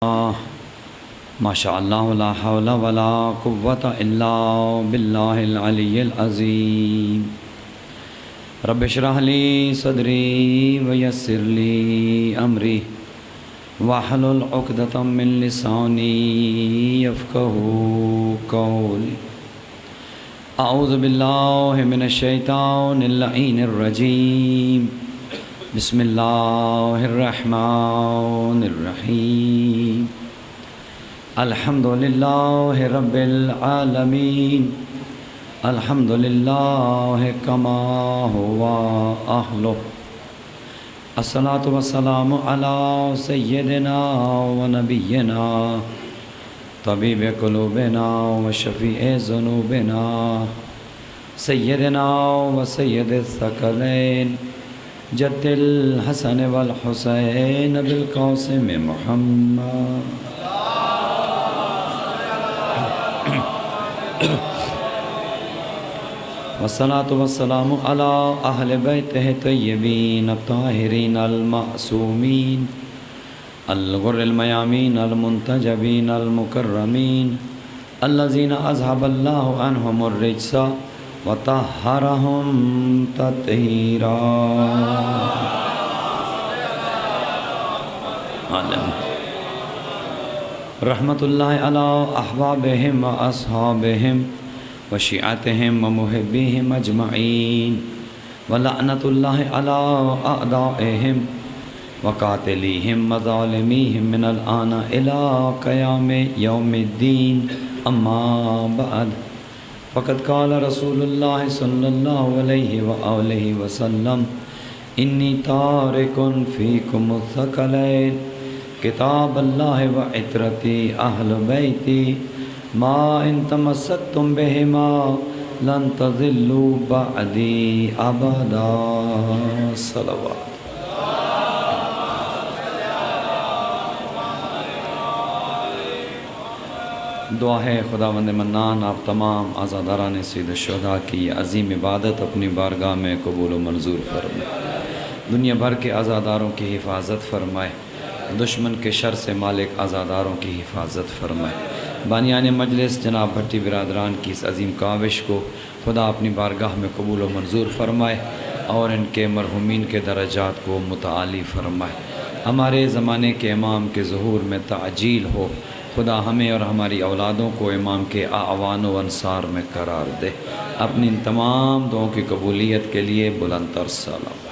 ماشاء اللہ لا حول ولا قوۃ الا باللہ العلی العظیم رب اشرح لی صدری ویسر لی امری واحلل عقدۃ من لسانی یفقہوا قولی اعوذ باللہ من الشیطان اللعین الرجیم بسم اللہ الرحمن الرحیم الحمد للہ رب العالمین الحمد للہ کما ہوا اہلہ الصلاۃ والسلام علی سیدنا و نبینا طبیب قلوبنا و شفیع ذنوبنا سیدنا و سید الثقلین جد الحسن والحسین بالقاسم محمد والصلاة والسلام على أهل بيته الطيبين الطاهرين المعصومين الغر الميامين المنتجبين المكرمين الذين أذهب الله عنهم الرجس وطهرهم تطهيرا رحمت اللہ علی احبابہم و اصحابہم و شیعتہم و محبیہم اجمعین و لعنت اللہ علی اعدائہم و قاتلیہم و ظالمیہم من الآن الى قیام یوم الدین اما بعد فقد قال رسول اللہ صلی اللہ علیہ وآلہ وسلم انی تارک فیکم الثقلین کتاب اللہ و عطرتی اہل بیتی ما ان تمسکتم بہما لن تضلوا بعدی ابدا صلوات دعا ہے خداوند منان آپ تمام عزاداران سید الشہداء کی یہ عظیم عبادت اپنی بارگاہ میں قبول و منظور فرمائے، دنیا بھر کے عزاداروں کی حفاظت فرمائے، دشمن کے شر سے مالک عزاداروں کی حفاظت فرمائے، بانیان مجلس جناب بھٹی برادران کی اس عظیم کاوش کو خدا اپنی بارگاہ میں قبول و منظور فرمائے اور ان کے مرحومین کے درجات کو متعالی فرمائے، ہمارے زمانے کے امام کے ظہور میں تعجیل ہو، خدا ہمیں اور ہماری اولادوں کو امام کے اعوان و انصار میں قرار دے، اپنی ان تمام دعاؤں کی قبولیت کے لیے بلند تر صلوات۔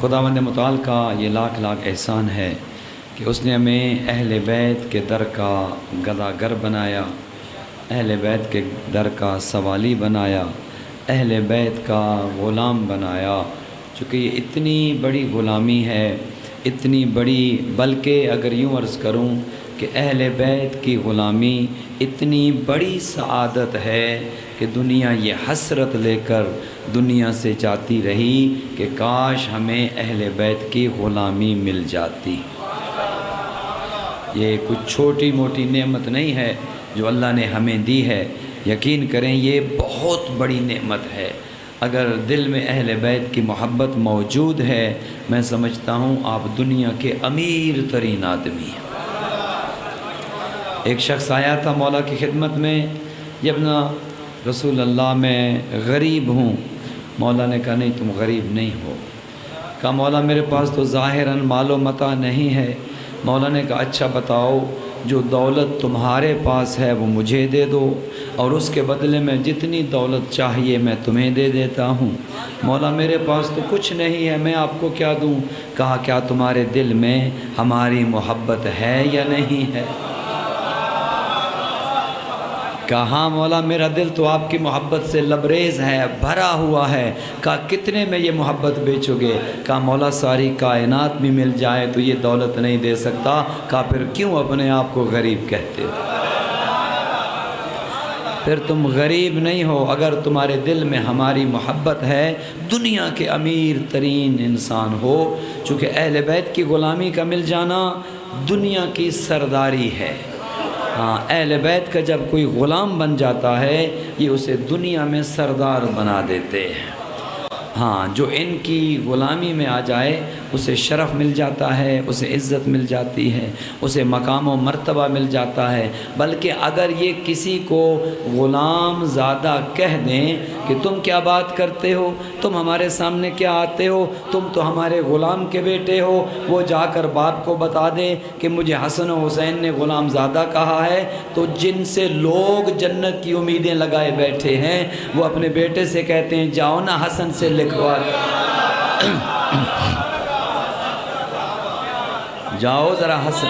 خداوند متعال کا یہ لاکھ لاکھ احسان ہے کہ اس نے ہمیں اہل بیت کے در کا گداگر بنایا، اہل بیت کے در کا سوالی بنایا، اہل بیت کا غلام بنایا، چونکہ یہ اتنی بڑی غلامی ہے، اتنی بڑی، بلکہ اگر یوں عرض کروں کہ اہل بیت کی غلامی اتنی بڑی سعادت ہے کہ دنیا یہ حسرت لے کر دنیا سے جاتی رہی کہ کاش ہمیں اہل بیت کی غلامی مل جاتی۔ یہ کچھ چھوٹی موٹی نعمت نہیں ہے جو اللہ نے ہمیں دی ہے، یقین کریں یہ بہت بڑی نعمت ہے۔ اگر دل میں اہل بیت کی محبت موجود ہے، میں سمجھتا ہوں آپ دنیا کے امیر ترین آدمی ہیں۔ ایک شخص آیا تھا مولا کی خدمت میں، یبنا رسول اللہ میں غریب ہوں۔ مولا نے کہا نہیں تم غریب نہیں ہو۔ کہا مولا میرے پاس تو ظاہراً مال و متاع نہیں ہے۔ مولا نے کہا اچھا بتاؤ جو دولت تمہارے پاس ہے وہ مجھے دے دو اور اس کے بدلے میں جتنی دولت چاہیے میں تمہیں دے دیتا ہوں۔ مولا میرے پاس تو کچھ نہیں ہے، میں آپ کو کیا دوں؟ کہا کیا تمہارے دل میں ہماری محبت ہے یا نہیں ہے؟ کہا ہاں مولا میرا دل تو آپ کی محبت سے لبریز ہے، بھرا ہوا ہے۔ کہا کتنے میں یہ محبت بیچو گے؟ کہا مولا ساری کائنات بھی مل جائے تو یہ دولت نہیں دے سکتا۔ کہا پھر کیوں اپنے آپ کو غریب کہتے ہو؟ پھر تم غریب نہیں ہو اگر تمہارے دل میں ہماری محبت ہے، دنیا کے امیر ترین انسان ہو، چونکہ اہل بیت کی غلامی کا مل جانا دنیا کی سرداری ہے۔ ہاں اہل بیت کا جب کوئی غلام بن جاتا ہے یہ اسے دنیا میں سردار بنا دیتے ہیں۔ ہاں جو ان کی غلامی میں آ جائے اسے شرف مل جاتا ہے، اسے عزت مل جاتی ہے، اسے مقام و مرتبہ مل جاتا ہے۔ بلکہ اگر یہ کسی کو غلام زادہ کہہ دیں کہ تم کیا بات کرتے ہو، تم ہمارے سامنے کیا آتے ہو، تم تو ہمارے غلام کے بیٹے ہو، وہ جا کر باپ کو بتا دیں کہ مجھے حسن و حسین نے غلام زادہ کہا ہے، تو جن سے لوگ جنت کی امیدیں لگائے بیٹھے ہیں وہ اپنے بیٹے سے کہتے ہیں جاؤ نا حسن سے لکھوا جاؤ ذرا حسن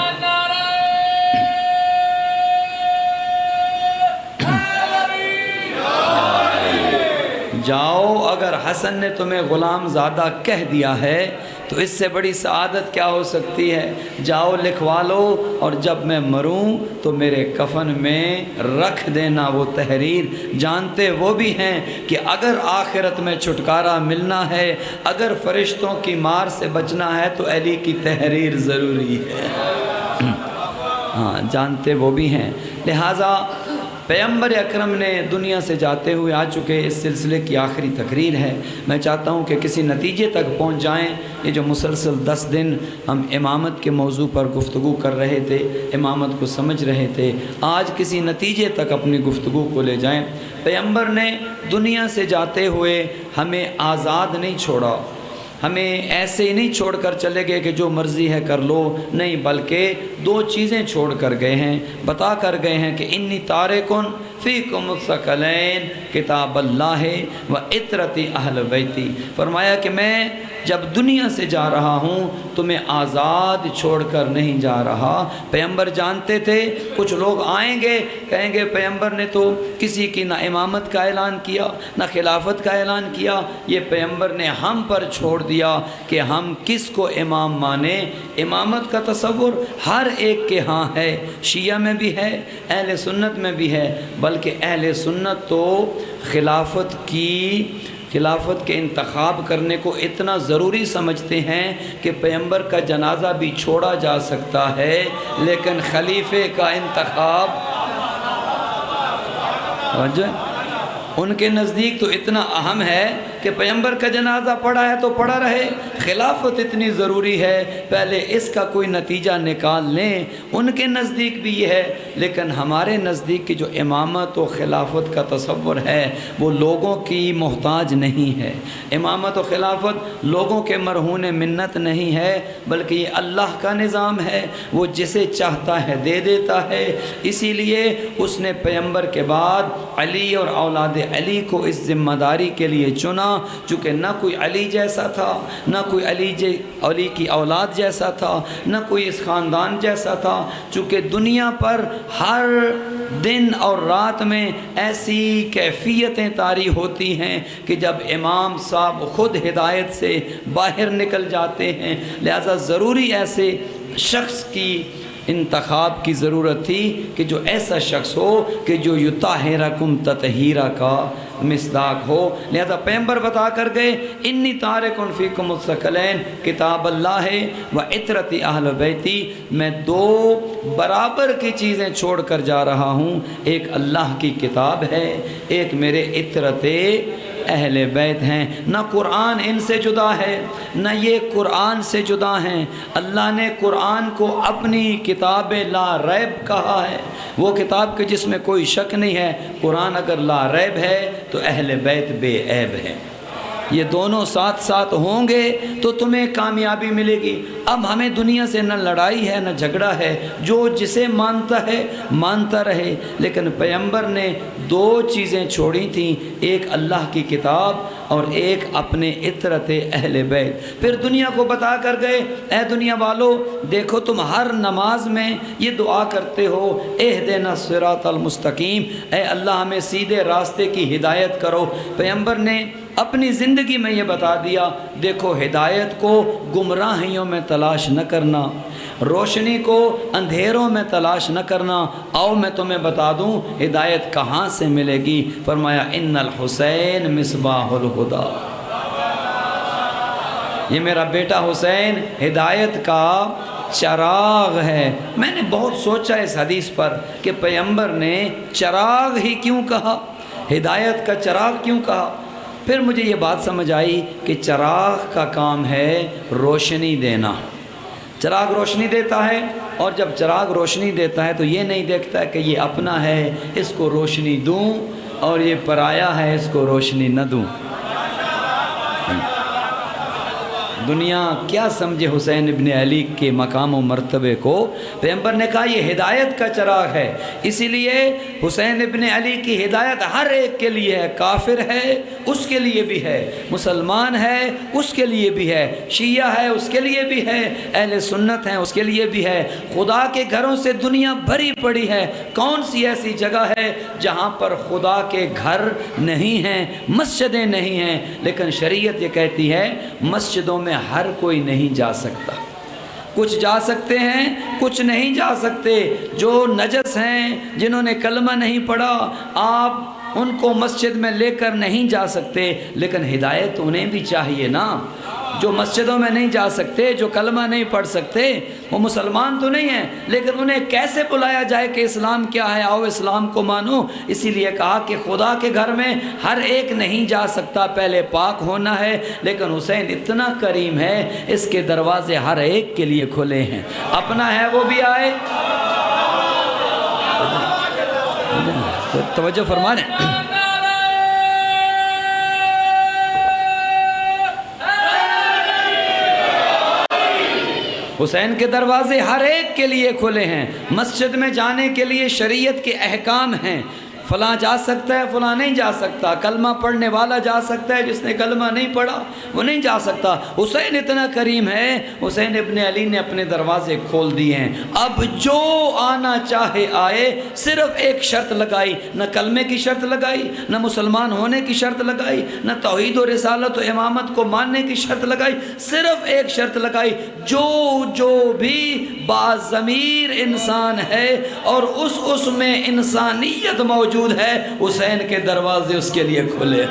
جاؤ، اگر حسن نے تمہیں غلام زادہ کہہ دیا ہے تو اس سے بڑی سعادت کیا ہو سکتی ہے، جاؤ لکھوا لو، اور جب میں مروں تو میرے کفن میں رکھ دینا وہ تحریر۔ جانتے وہ بھی ہیں کہ اگر آخرت میں چھٹکارا ملنا ہے، اگر فرشتوں کی مار سے بچنا ہے تو علی کی تحریر ضروری ہے۔ ہاں جانتے وہ بھی ہیں۔ لہٰذا پیغمبر اکرم نے دنیا سے جاتے ہوئے آ چکے، اس سلسلے کی آخری تقریر ہے۔ میں چاہتا ہوں کہ کسی نتیجے تک پہنچ جائیں۔ یہ جو مسلسل 10 دن ہم امامت کے موضوع پر گفتگو کر رہے تھے، امامت کو سمجھ رہے تھے، آج کسی نتیجے تک اپنی گفتگو کو لے جائیں۔ پیغمبر نے دنیا سے جاتے ہوئے ہمیں آزاد نہیں چھوڑا، ہمیں ایسے ہی نہیں چھوڑ کر چلے گئے کہ جو مرضی ہے کر لو، نہیں، بلکہ 2 چیزیں چھوڑ کر گئے ہیں، بتا کر گئے ہیں کہ انی تارکن فیکم الثقلین کتاب اللہ و عطرتی اہل بیتی۔ فرمایا کہ میں جب دنیا سے جا رہا ہوں تمہیں آزاد چھوڑ کر نہیں جا رہا۔ پیغمبر جانتے تھے کچھ لوگ آئیں گے کہیں گے پیغمبر نے تو کسی کی نہ امامت کا اعلان کیا نہ خلافت کا اعلان کیا، یہ پیغمبر نے ہم پر چھوڑ دیا کہ ہم کس کو امام مانیں۔ امامت کا تصور ہر ایک کے ہاں ہے، شیعہ میں بھی ہے، اہل سنت میں بھی ہے، بلکہ اہل سنت تو خلافت کے انتخاب کرنے کو اتنا ضروری سمجھتے ہیں کہ پیغمبر کا جنازہ بھی چھوڑا جا سکتا ہے، لیکن خلیفے کا انتخاب ان کے نزدیک تو اتنا اہم ہے کہ پیغمبر کا جنازہ پڑا ہے تو پڑا رہے، خلافت اتنی ضروری ہے، پہلے اس کا کوئی نتیجہ نکال لیں۔ ان کے نزدیک بھی یہ ہے، لیکن ہمارے نزدیک کی جو امامت و خلافت کا تصور ہے وہ لوگوں کی محتاج نہیں ہے۔ امامت و خلافت لوگوں کے مرہون منت نہیں ہے، بلکہ یہ اللہ کا نظام ہے، وہ جسے چاہتا ہے دے دیتا ہے۔ اسی لیے اس نے پیغمبر کے بعد علی اور اولاد علی کو اس ذمہ داری کے لیے چنا، چونکہ نہ کوئی علی جیسا تھا، نہ کوئی علی کی اولاد جیسا تھا، نہ کوئی اس خاندان جیسا تھا، چونکہ دنیا پر ہر دن اور رات میں ایسی کیفیتیں طاری ہوتی ہیں کہ جب امام صاحب خود ہدایت سے باہر نکل جاتے ہیں، لہذا ضروری ایسے شخص کی انتخاب کی ضرورت تھی کہ جو ایسا شخص ہو کہ جو یطہرکم تطہیرا کا مصداق ہو۔ لہذا پیغمبر بتا کر گئے انی تارکن فیکم الثقلین کتاب اللہ و عطرتی اہل بیتی، میں 2 برابر کی چیزیں چھوڑ کر جا رہا ہوں، ایک اللہ کی کتاب ہے، ایک میرے عطرت اہل بیت ہیں۔ نہ قرآن ان سے جدا ہے، نہ یہ قرآن سے جدا ہیں۔ اللہ نے قرآن کو اپنی کتاب لا ریب کہا ہے، وہ کتاب کے جس میں کوئی شک نہیں ہے۔ قرآن اگر لا ریب ہے تو اہل بیت بے عیب ہے۔ یہ دونوں ساتھ ساتھ ہوں گے تو تمہیں کامیابی ملے گی۔ اب ہمیں دنیا سے نہ لڑائی ہے نہ جھگڑا ہے، جو جسے مانتا ہے مانتا رہے، لیکن پیغمبر نے 2 چیزیں چھوڑی تھیں، ایک اللہ کی کتاب اور ایک اپنے عطرت اہل بیت۔ پھر دنیا کو بتا کر گئے اے دنیا والو دیکھو تم ہر نماز میں یہ دعا کرتے ہو اہدنا الصراط المستقیم، اے اللہ ہمیں سیدھے راستے کی ہدایت کرو۔ پیغمبر نے اپنی زندگی میں یہ بتا دیا دیکھو ہدایت کو گمراہیوں میں تلاش نہ کرنا، روشنی کو اندھیروں میں تلاش نہ کرنا، آؤ میں تمہیں بتا دوں ہدایت کہاں سے ملے گی۔ فرمایا ان الحسین مصباح الہدی، یہ میرا بیٹا حسین ہدایت کا چراغ ہے۔ میں نے بہت سوچا اس حدیث پر کہ پیغمبر نے چراغ ہی کیوں کہا، ہدایت کا چراغ کیوں کہا؟ پھر مجھے یہ بات سمجھ آئی کہ چراغ کا کام ہے روشنی دینا. چراغ روشنی دیتا ہے، اور جب چراغ روشنی دیتا ہے تو یہ نہیں دیکھتا کہ یہ اپنا ہے اس کو روشنی دوں اور یہ پرایا ہے اس کو روشنی نہ دوں. دنیا کیا سمجھے حسین ابن علی کے مقام و مرتبے کو؟ پیغمبر نے کہا یہ ہدایت کا چراغ ہے. اسی لیے حسین ابن علی کی ہدایت ہر ایک کے لیے ہے. کافر ہے اس کے لیے بھی ہے، مسلمان ہے اس کے لیے بھی ہے، شیعہ ہے اس کے لیے بھی ہے، اہل سنت ہیں اس کے لیے بھی ہے. خدا کے گھروں سے دنیا بھری پڑی ہے. کون سی ایسی جگہ ہے جہاں پر خدا کے گھر نہیں ہیں، مسجدیں نہیں ہیں؟ لیکن شریعت یہ کہتی ہے مسجدوں میں ہر کوئی نہیں جا سکتا. کچھ جا سکتے ہیں، کچھ نہیں جا سکتے. جو نجس ہیں، جنہوں نے کلمہ نہیں پڑھا، آپ ان کو مسجد میں لے کر نہیں جا سکتے. لیکن ہدایت انہیں بھی چاہیے نا. جو مسجدوں میں نہیں جا سکتے، جو کلمہ نہیں پڑھ سکتے، وہ مسلمان تو نہیں ہیں، لیکن انہیں کیسے بلایا جائے کہ اسلام کیا ہے، آؤ اسلام کو مانو؟ اسی لیے کہا کہ خدا کے گھر میں ہر ایک نہیں جا سکتا، پہلے پاک ہونا ہے. لیکن حسین اتنا کریم ہے، اس کے دروازے ہر ایک کے لیے کھلے ہیں. اپنا ہے وہ بھی آئے. توجہ فرمانے. حسین کے دروازے ہر ایک کے لیے کھلے ہیں. مسجد میں جانے کے لیے شریعت کے احکام ہیں. فلاں جا سکتا ہے، فلاں نہیں جا سکتا. کلمہ پڑھنے والا جا سکتا ہے، جس نے کلمہ نہیں پڑھا وہ نہیں جا سکتا. حسین اتنا کریم ہے، حسین ابن علی نے اپنے دروازے کھول دیے ہیں. اب جو آنا چاہے آئے. صرف ایک شرط لگائی، نہ کلمے کی شرط لگائی، نہ مسلمان ہونے کی شرط لگائی، نہ توحید و رسالت و امامت کو ماننے کی شرط لگائی. صرف ایک شرط لگائی، جو بھی باضمیر انسان ہے اور اس میں انسانیت موجود ہے، حسین کے دروازے اس کے لیے کھلے.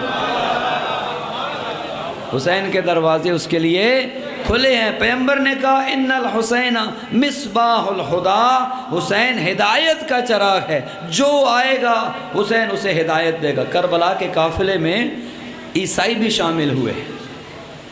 حسین کے دروازے اس کے لیے کھلے ہیں. پیغمبر نے کہا ان الحسین مصباح الہدی. حسین ہدایت کا چراغ ہے. جو آئے گا حسین اسے ہدایت دے گا. کربلا کے قافلے میں عیسائی بھی شامل ہوئے.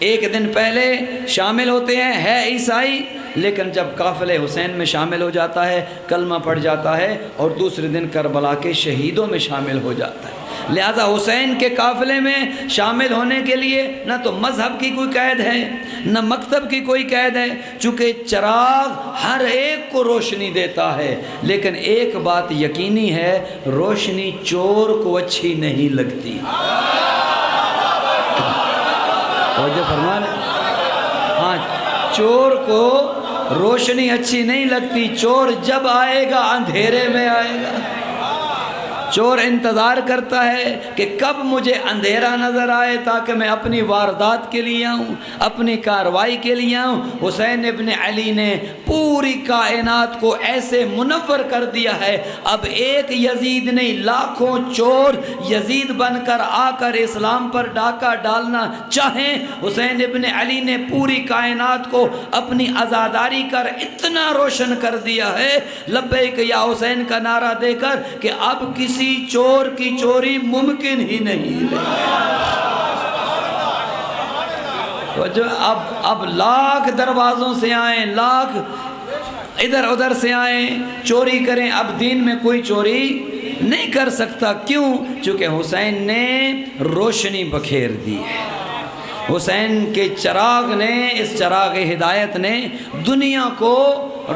ایک دن پہلے شامل ہوتے ہیں، ہے عیسائی، لیکن جب قافلے حسین میں شامل ہو جاتا ہے، کلمہ پڑھ جاتا ہے اور دوسرے دن کربلا کے شہیدوں میں شامل ہو جاتا ہے. لہذا حسین کے قافلے میں شامل ہونے کے لیے نہ تو مذہب کی کوئی قید ہے، نہ مکتب کی کوئی قید ہے. چونکہ چراغ ہر ایک کو روشنی دیتا ہے. لیکن ایک بات یقینی ہے، روشنی چور کو اچھی نہیں لگتی. توجہ فرما رہے؟ ہاں، چور کو روشنی اچھی نہیں لگتی. چور جب آئے گا اندھیرے میں آئے گا. چور انتظار کرتا ہے کہ کب مجھے اندھیرا نظر آئے تاکہ میں اپنی واردات کے لیے آؤں، اپنی کاروائی کے لیے آؤں. حسین ابن علی نے پوری کائنات کو ایسے منور کر دیا ہے. اب ایک یزید نہیں، لاکھوں چور یزید بن کر آ کر اسلام پر ڈاکہ ڈالنا چاہیں، حسین ابن علی نے پوری کائنات کو اپنی عزاداری کر اتنا روشن کر دیا ہے، لبیک یا حسین کا نعرہ دے کر، کہ اب کسی چور کی چوری ممکن ہی نہیں ہے. جو اب لاکھ دروازوں سے آئیں، لاکھ ادھر ادھر سے آئیں، چوری کریں، اب دین میں کوئی چوری نہیں کر سکتا. کیوں؟ چونکہ حسین نے روشنی بکھیر دی ہے. حسین کے چراغ نے، اس چراغ ہدایت نے دنیا کو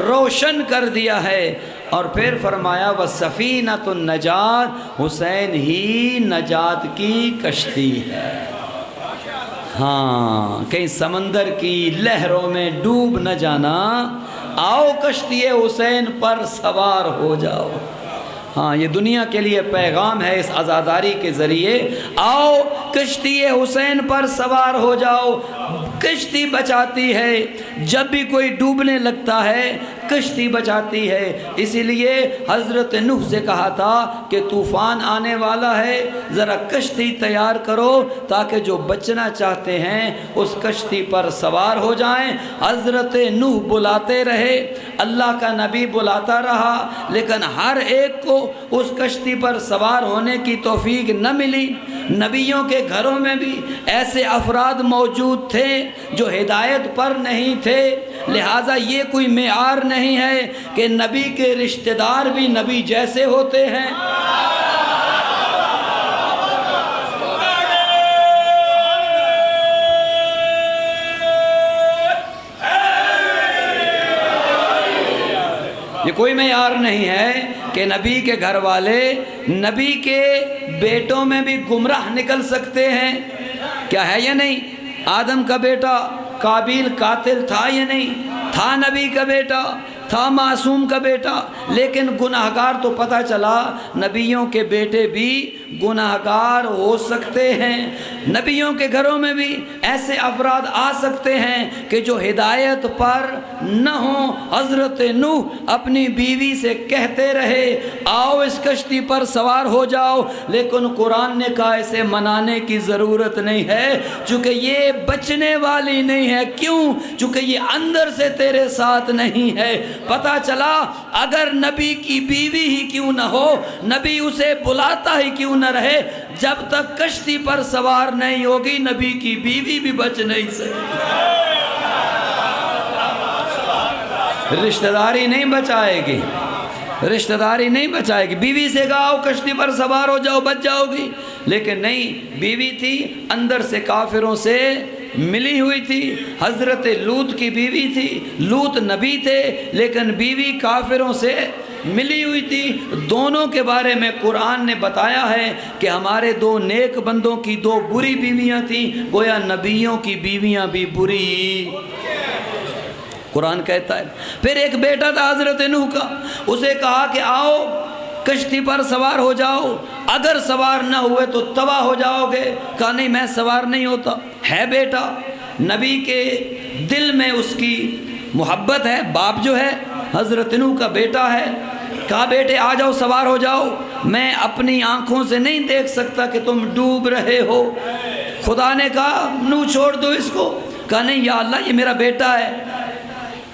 روشن کر دیا ہے. اور پھر فرمایا وَسَفِینَةُ النَّجَاةِ، حسین ہی نجات کی کشتی ہے. ہاں، کہیں سمندر کی لہروں میں ڈوب نہ جانا، آؤ کشتی حسین پر سوار ہو جاؤ. ہاں، یہ دنیا کے لیے پیغام ہے اس عزاداری کے ذریعے. آؤ کشتی حسین پر سوار ہو جاؤ. کشتی بچاتی ہے. جب بھی کوئی ڈوبنے لگتا ہے کشتی بچاتی ہے۔ اسی لیے حضرت نوح سے کہا تھا کہ طوفان آنے والا ہے، ذرا کشتی تیار کرو تاکہ جو بچنا چاہتے ہیں اس کشتی پر سوار ہو جائیں۔ حضرت نوح بلاتے رہے، اللہ کا نبی بلاتا رہا، لیکن ہر ایک کو اس کشتی پر سوار ہونے کی توفیق نہ ملی۔ نبیوں کے گھروں میں بھی ایسے افراد موجود تھے جو ہدایت پر نہیں تھے، لہٰذا یہ کوئی معیار نہیں ہے کہ نبی کے رشتہ دار بھی نبی جیسے ہوتے ہیں۔ یہ کوئی معیار نہیں ہے کہ نبی کے گھر والے نبی کے بیٹوں میں بھی گمراہ نکل سکتے ہیں۔ کیا ہے یا نہیں؟ آدم کا بیٹا قابیل قاتل تھا یا نہیں؟ تھا نبی کا بیٹا، تھا معصوم کا بیٹا، لیکن گناہگار تو پتہ چلا نبیوں کے بیٹے بھی گناہگار ہو سکتے ہیں۔ نبیوں کے گھروں میں بھی ایسے افراد آ سکتے ہیں کہ جو ہدایت پر نہ ہوں۔ حضرت نوح اپنی بیوی سے کہتے رہے آؤ اس کشتی پر سوار ہو جاؤ، لیکن قرآن نے کہا اسے منانے کی ضرورت نہیں ہے چونکہ یہ بچنے والی نہیں ہے۔ کیوں؟ چونکہ یہ اندر سے تیرے ساتھ نہیں ہے۔ پتہ چلا اگر نبی کی بیوی ہی کیوں نہ ہو، نبی اسے بلاتا ہی کیوں نہ رہے، جب تک کشتی پر سوار نہیں ہوگی نبی کی بیوی بھی بچ نہیں سکتی۔ رشتہ داری نہیں بچائے گی، رشتہ داری نہیں بچائے گی۔ بیوی سے کہا آؤ کشتی پر سوار ہو جاؤ بچ جاؤ گی، لیکن نہیں، بیوی تھی اندر سے کافروں سے ملی ہوئی تھی۔ حضرت لوط کی بیوی تھی، لوط نبی تھے لیکن بیوی کافروں سے ملی ہوئی تھی۔ دونوں کے بارے میں قرآن نے بتایا ہے کہ ہمارے دو نیک بندوں کی دو بری بیویاں تھیں، گویا نبیوں کی بیویاں بھی بری، قرآن کہتا ہے۔ پھر ایک بیٹا تھا حضرت نوح کا، اسے کہا کہ آؤ کشتی پر سوار ہو جاؤ، اگر سوار نہ ہوئے تو تباہ ہو جاؤ گے۔ کہا نہیں میں سوار نہیں ہوتا۔ ہے بیٹا، نبی کے دل میں اس کی محبت ہے، باپ جو ہے حضرت نوح کا بیٹا ہے۔ کہا بیٹے آ جاؤ سوار ہو جاؤ، میں اپنی آنکھوں سے نہیں دیکھ سکتا کہ تم ڈوب رہے ہو۔ خدا نے کہا نوح چھوڑ دو اس کو۔ کہا نہیں یا اللہ یہ میرا بیٹا ہے،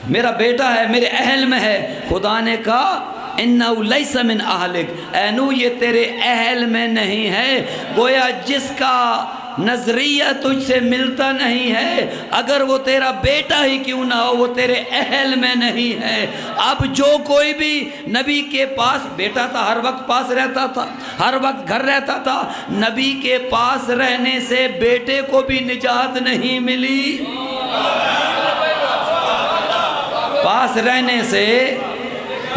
میرا بیٹا ہے، میرے اہل میں ہے۔ خدا نے کہا اِنَّهُ لَيْسَ مِنْ أَهْلِكَ، اے نوح یہ تیرے اہل میں نہیں ہے۔ گویا جس کا نظریہ تجھ سے ملتا نہیں ہے، اگر وہ تیرا بیٹا ہی کیوں نہ ہو وہ تیرے اہل میں نہیں ہے۔ اب جو کوئی بھی نبی کے پاس بیٹا تھا، ہر وقت پاس رہتا تھا، ہر وقت گھر رہتا تھا، نبی کے پاس رہنے سے بیٹے کو بھی نجات نہیں ملی۔ پاس رہنے سے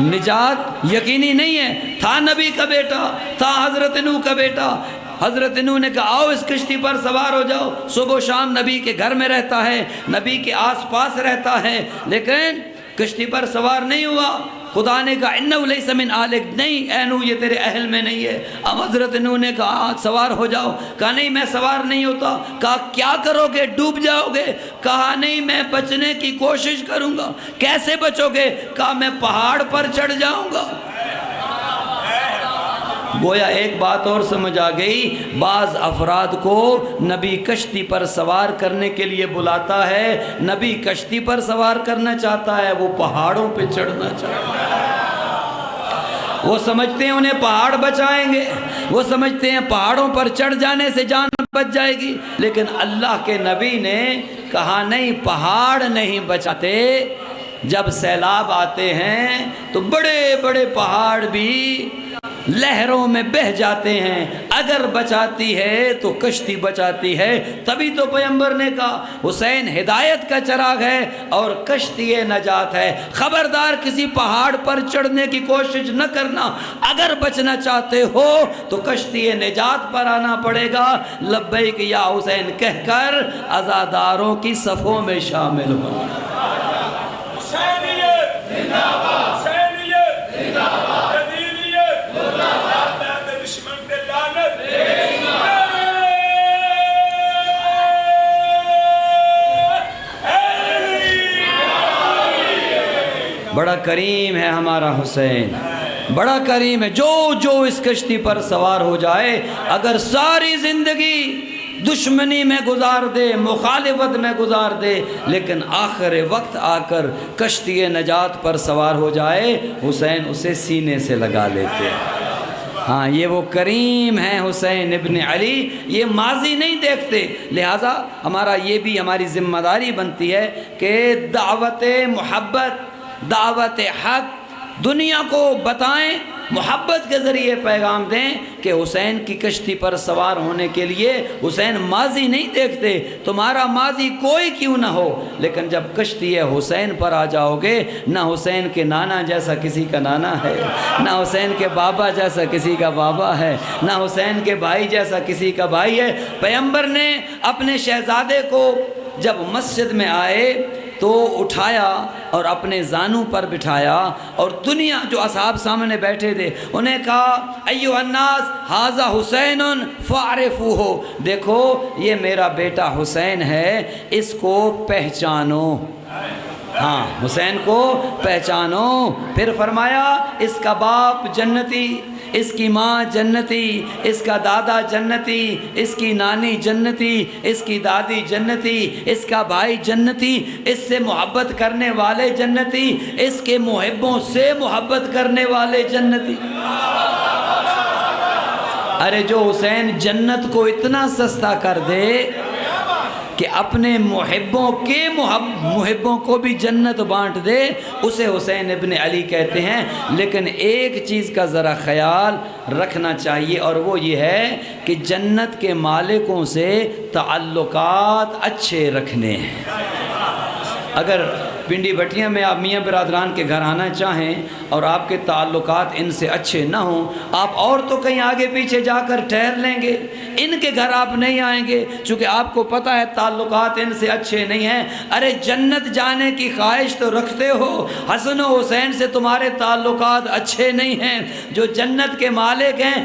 نجات یقینی نہیں ہے۔ تھا نبی کا بیٹا، تھا حضرت نوح کا بیٹا۔ حضرت نوح نے کہا آؤ اس کشتی پر سوار ہو جاؤ۔ صبح و شام نبی کے گھر میں رہتا ہے، نبی کے آس پاس رہتا ہے، لیکن کشتی پر سوار نہیں ہوا۔ خدا نے کہا اِنَّهُ لَيْسَ مِنْ أَهْلِكَ، نہیں اے نوح یہ تیرے اہل میں نہیں ہے۔ اب حضرت نوح نے کہا سوار ہو جاؤ۔ کہا نہیں میں سوار نہیں ہوتا۔ کہا کیا کرو گے؟ ڈوب جاؤ گے۔ کہا نہیں میں بچنے کی کوشش کروں گا۔ کیسے بچو گے؟ کہا میں پہاڑ پر چڑھ جاؤں گا۔ گویا ایک بات اور سمجھ آ گئی، بعض افراد کو نبی کشتی پر سوار کرنے کے لیے بلاتا ہے، نبی کشتی پر سوار کرنا چاہتا ہے، وہ پہاڑوں پہ چڑھنا چاہتا ہے۔ وہ سمجھتے ہیں انہیں پہاڑ بچائیں گے، وہ سمجھتے ہیں پہاڑوں پر چڑھ جانے سے جان بچ جائے گی، لیکن اللہ کے نبی نے کہا نہیں، پہاڑ نہیں بچاتے۔ جب سیلاب آتے ہیں تو بڑے بڑے پہاڑ بھی لہروں میں بہہ جاتے ہیں، اگر بچاتی ہے تو کشتی بچاتی ہے۔ تبھی تو پیغمبر نے کہا حسین ہدایت کا چراغ ہے اور کشتی نجات ہے، خبردار کسی پہاڑ پر چڑھنے کی کوشش نہ کرنا، اگر بچنا چاہتے ہو تو کشتی نجات پر آنا پڑے گا۔ لبیک یا حسین کہہ کر عزاداروں کی صفوں میں شامل ہو۔ بڑا کریم ہے ہمارا حسین، بڑا کریم ہے۔ جو اس کشتی پر سوار ہو جائے، اگر ساری زندگی دشمنی میں گزار دے، مخالفت میں گزار دے، لیکن آخر وقت آ کر کشتی نجات پر سوار ہو جائے، حسین اسے سینے سے لگا لیتے ہیں۔ ہاں، یہ وہ کریم ہیں حسین ابن علی، یہ ماضی نہیں دیکھتے۔ لہٰذا ہماری ذمہ داری بنتی ہے کہ دعوت محبت، دعوت حق دنیا کو بتائیں، محبت کے ذریعے پیغام دیں کہ حسین کی کشتی پر سوار ہونے کے لیے حسین ماضی نہیں دیکھتے، تمہارا ماضی کوئی کیوں نہ ہو، لیکن جب کشتی حسین پر آ جاؤ گے، نہ حسین کے نانا جیسا کسی کا نانا ہے، نہ حسین کے بابا جیسا کسی کا بابا ہے، نہ حسین کے بھائی جیسا کسی کا بھائی ہے۔ پیغمبر نے اپنے شہزادے کو جب مسجد میں آئے تو اٹھایا اور اپنے زانوں پر بٹھایا، اور دنیا جو اصحاب سامنے بیٹھے تھے انہیں کہا ایھا الناس ھذا حسین فاعرفوہ، دیکھو یہ میرا بیٹا حسین ہے، اس کو پہچانو۔ ہاں، حسین کو پہچانو۔ پھر فرمایا اس کا باپ جنتی، اس کی ماں جنتی، اس کا دادا جنتی، اس کی نانی جنتی، اس کی دادی جنتی، اس کا بھائی جنتی، اس سے محبت کرنے والے جنتی، اس کے محبوں سے محبت کرنے والے جنتی۔ ارے جو حسین جنت کو اتنا سستا کر دے کہ اپنے محبوں کو بھی جنت بانٹ دے، اسے حسین ابن علی کہتے ہیں۔ لیکن ایک چیز کا ذرا خیال رکھنا چاہیے، اور وہ یہ ہے کہ جنت کے مالکوں سے تعلقات اچھے رکھنے ہیں۔ اگر پنڈی بٹیاں میں آپ میاں برادران کے گھر آنا چاہیں اور آپ کے تعلقات ان سے اچھے نہ ہوں، آپ اور تو کہیں آگے پیچھے جا کر ٹھہر لیں گے، ان کے گھر آپ نہیں آئیں گے، چونکہ آپ کو پتہ ہے تعلقات ان سے اچھے نہیں ہیں۔ ارے جنت جانے کی خواہش تو رکھتے ہو، حسن و حسین سے تمہارے تعلقات اچھے نہیں ہیں، جو جنت کے مالک ہیں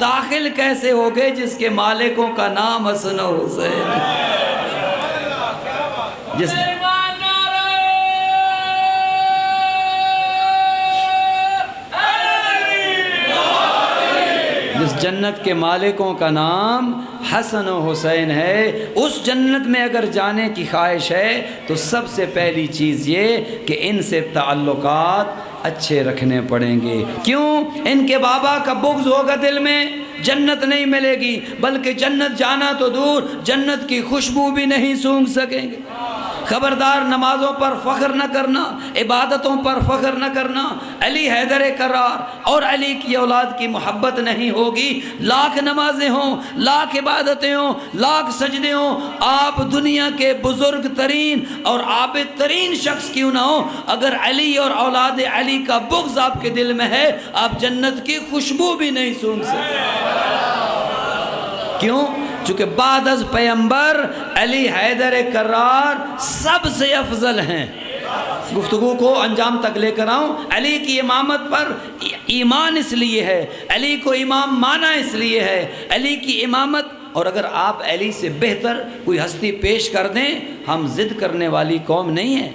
داخل کیسے ہوگے جس کے مالکوں کا نام حسن و حسین، جس جنت کے مالکوں کا نام حسن و حسین ہے، اس جنت میں اگر جانے کی خواہش ہے تو سب سے پہلی چیز یہ کہ ان سے تعلقات اچھے رکھنے پڑیں گے۔ کیوں؟ ان کے بابا کا بغض ہوگا دل میں، جنت نہیں ملے گی، بلکہ جنت جانا تو دور، جنت کی خوشبو بھی نہیں سونگھ سکیں گے۔ خبردار، نمازوں پر فخر نہ کرنا، عبادتوں پر فخر نہ کرنا۔ علی حیدر کرار اور علی کی اولاد کی محبت نہیں ہوگی، لاکھ نمازیں ہوں، لاکھ عبادتیں ہوں، لاکھ سجدے ہوں، آپ دنیا کے بزرگ ترین اور عابد ترین شخص کیوں نہ ہوں، اگر علی اور اولاد علی کا بغض آپ کے دل میں ہے، آپ جنت کی خوشبو بھی نہیں سونگھ سکتے۔ کیوں؟ چونکہ بعد از پیغمبر علی حیدر کرار سب سے افضل ہیں۔ گفتگو کو انجام تک لے کر آؤں، علی کی امامت پر ایمان اس لیے ہے، علی کو امام مانا اس لیے ہے، علی کی امامت، اور اگر آپ علی سے بہتر کوئی ہستی پیش کر دیں، ہم ضد کرنے والی قوم نہیں ہیں،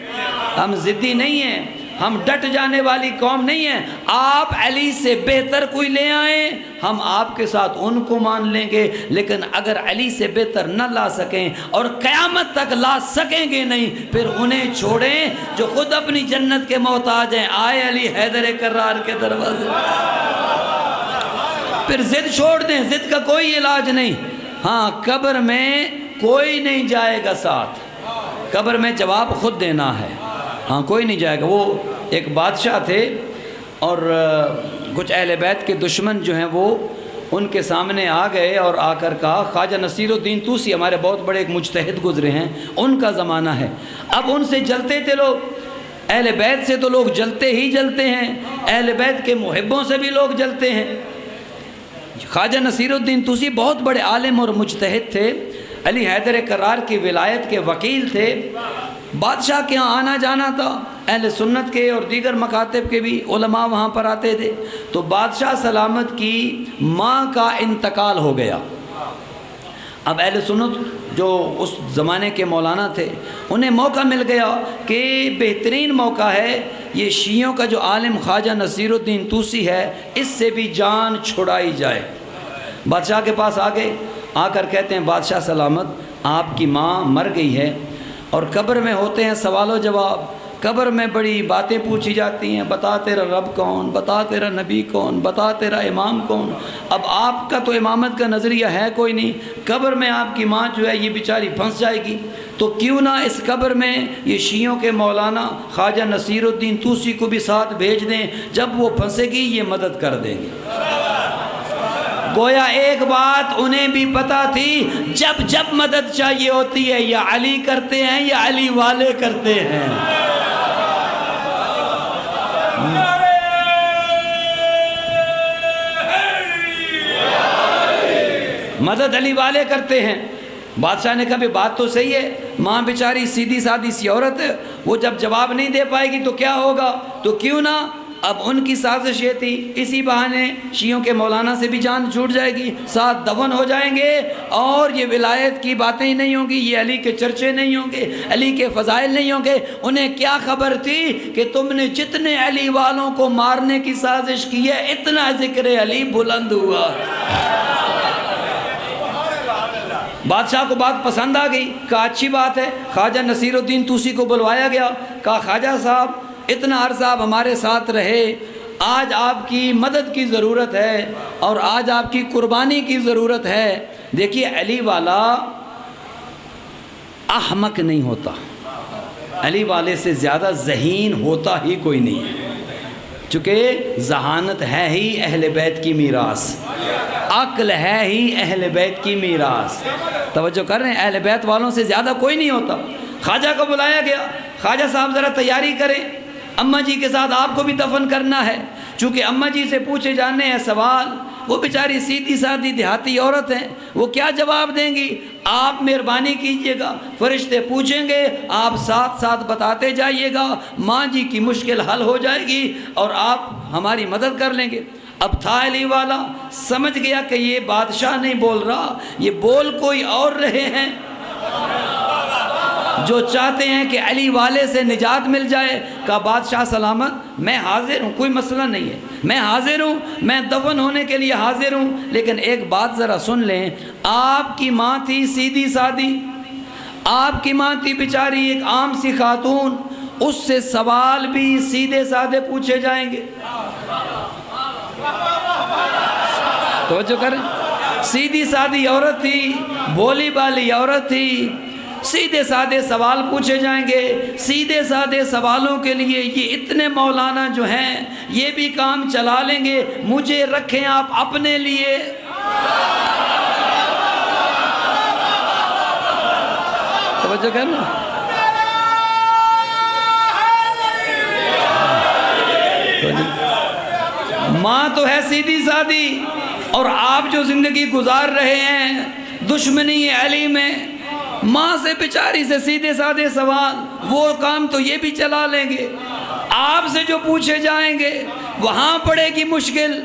ہم ضدی نہیں ہیں، ہم ڈٹ جانے والی قوم نہیں ہیں۔ آپ علی سے بہتر کوئی لے آئیں، ہم آپ کے ساتھ ان کو مان لیں گے، لیکن اگر علی سے بہتر نہ لا سکیں اور قیامت تک لا سکیں گے نہیں، پھر انہیں چھوڑیں جو خود اپنی جنت کے محتاج ہیں۔ آئے علی حیدر کرار کے دروازے، پھر ضد چھوڑ دیں، ضد کا کوئی علاج نہیں۔ ہاں، قبر میں کوئی نہیں جائے گا ساتھ، قبر میں جواب خود دینا ہے، ہاں کوئی نہیں جائے گا۔ وہ ایک بادشاہ تھے اور کچھ اہل بیت کے دشمن جو ہیں وہ ان کے سامنے آ گئے اور آ کر کہا، خواجہ نصیر الدین طوسی ہمارے بہت بڑے ایک مجتہد گزرے ہیں، ان کا زمانہ ہے، اب ان سے جلتے تھے لوگ، اہل بیت سے تو لوگ جلتے ہی جلتے ہیں، اہل بیت کے محبوں سے بھی لوگ جلتے ہیں۔ خواجہ نصیر الدین طوسی بہت بڑے عالم اور مجتہد تھے، علی حیدر کرار کی ولایت کے وکیل تھے، بادشاہ کے ہاں آنا جانا تھا، اہل سنت کے اور دیگر مکاتب کے بھی علماء وہاں پر آتے تھے۔ تو بادشاہ سلامت کی ماں کا انتقال ہو گیا، اب اہل سنت جو اس زمانے کے مولانا تھے، انہیں موقع مل گیا کہ بہترین موقع ہے، یہ شیعوں کا جو عالم خواجہ نصیر الدین طوسی ہے، اس سے بھی جان چھڑائی جائے۔ بادشاہ کے پاس آ گئے، آ کر کہتے ہیں بادشاہ سلامت، آپ کی ماں مر گئی ہے اور قبر میں ہوتے ہیں سوال و جواب، قبر میں بڑی باتیں پوچھی جاتی ہیں، بتا تیرا رب کون، بتا تیرا نبی کون، بتا تیرا امام کون۔ اب آپ کا تو امامت کا نظریہ ہے کوئی نہیں، قبر میں آپ کی ماں جو ہے یہ بیچاری پھنس جائے گی، تو کیوں نہ اس قبر میں یہ شیعوں کے مولانا خواجہ نصیر الدین طوسی کو بھی ساتھ بھیج دیں، جب وہ پھنسے گی یہ مدد کر دیں گے۔ گویا ایک بات انہیں بھی پتہ تھی، جب جب مدد چاہیے ہوتی ہے یا علی کرتے ہیں یا علی والے کرتے ہیں۔ مدد علی والے کرتے ہیں۔ بادشاہ نے کہا بھی بات تو صحیح ہے، ماں بیچاری سیدھی سادھی سی عورت ہے، وہ جب جواب نہیں دے پائے گی تو کیا ہوگا، تو کیوں نہ اب ان کی سازش یہ تھی، اسی بہانے شیعوں کے مولانا سے بھی جان چھوٹ جائے گی، ساتھ دفن ہو جائیں گے، اور یہ ولایت کی باتیں ہی نہیں ہوں گی، یہ علی کے چرچے نہیں ہوں گے، علی کے فضائل نہیں ہوں گے۔ انہیں کیا خبر تھی کہ تم نے جتنے علی والوں کو مارنے کی سازش کی ہے، اتنا ذکر علی بلند ہوا۔ بادشاہ کو بات پسند آ گئی، کہا اچھی بات ہے۔ خواجہ نصیر الدین طوسی کو بلوایا گیا، کہا خواجہ صاحب اتنا عرصہ آپ ہمارے ساتھ رہے، آج آپ کی مدد کی ضرورت ہے اور آج آپ کی قربانی کی ضرورت ہے۔ دیکھیے علی والا احمق نہیں ہوتا، علی والے سے زیادہ ذہین ہوتا ہی کوئی نہیں ہے، چونکہ ذہانت ہے ہی اہل بیت کی میراث، عقل ہے ہی اہل بیت کی میراث۔ توجہ کر رہے ہیں، اہل بیت والوں سے زیادہ کوئی نہیں ہوتا۔ خواجہ کو بلایا گیا، خواجہ صاحب ذرا تیاری کریں، اماں جی کے ساتھ آپ کو بھی دفن کرنا ہے۔ چونکہ اماں جی سے پوچھے جانے ہیں سوال، وہ بیچاری سیدھی سادھی دیہاتی عورت ہیں، وہ کیا جواب دیں گی؟ آپ مہربانی کیجئے گا، فرشتے پوچھیں گے، آپ ساتھ ساتھ بتاتے جائیے گا، ماں جی کی مشکل حل ہو جائے گی اور آپ ہماری مدد کر لیں گے۔ اب تھا علی والا، سمجھ گیا کہ یہ بادشاہ نہیں بول رہا، یہ بول کوئی اور رہے ہیں جو چاہتے ہیں کہ علی والے سے نجات مل جائے۔ کہا بادشاہ سلامت، میں حاضر ہوں، کوئی مسئلہ نہیں ہے، میں حاضر ہوں، میں دفن ہونے کے لیے حاضر ہوں، لیکن ایک بات ذرا سن لیں، آپ کی ماں تھی سیدھی سادھی، آپ کی ماں تھی بیچاری ایک عام سی خاتون، اس سے سوال بھی سیدھے سادھے پوچھے جائیں گے۔ توجہ کریں، سیدھی سادھی عورت تھی، بولی بالی عورت تھی، سیدھے سادھے سوال پوچھے جائیں گے۔ سیدھے سادھے سوالوں کے لیے یہ اتنے مولانا جو ہیں یہ بھی کام چلا لیں گے، مجھے رکھیں آپ اپنے لیے۔ توجہ کرنا، ماں تو ہے سیدھی سادھی، اور آپ جو زندگی گزار رہے ہیں دشمنی علی میں، ماں سے بیچاری سے سیدھے سادھے سوال، وہ کام تو یہ بھی چلا لیں گے۔ آپ سے جو پوچھے جائیں گے وہاں پڑے گی مشکل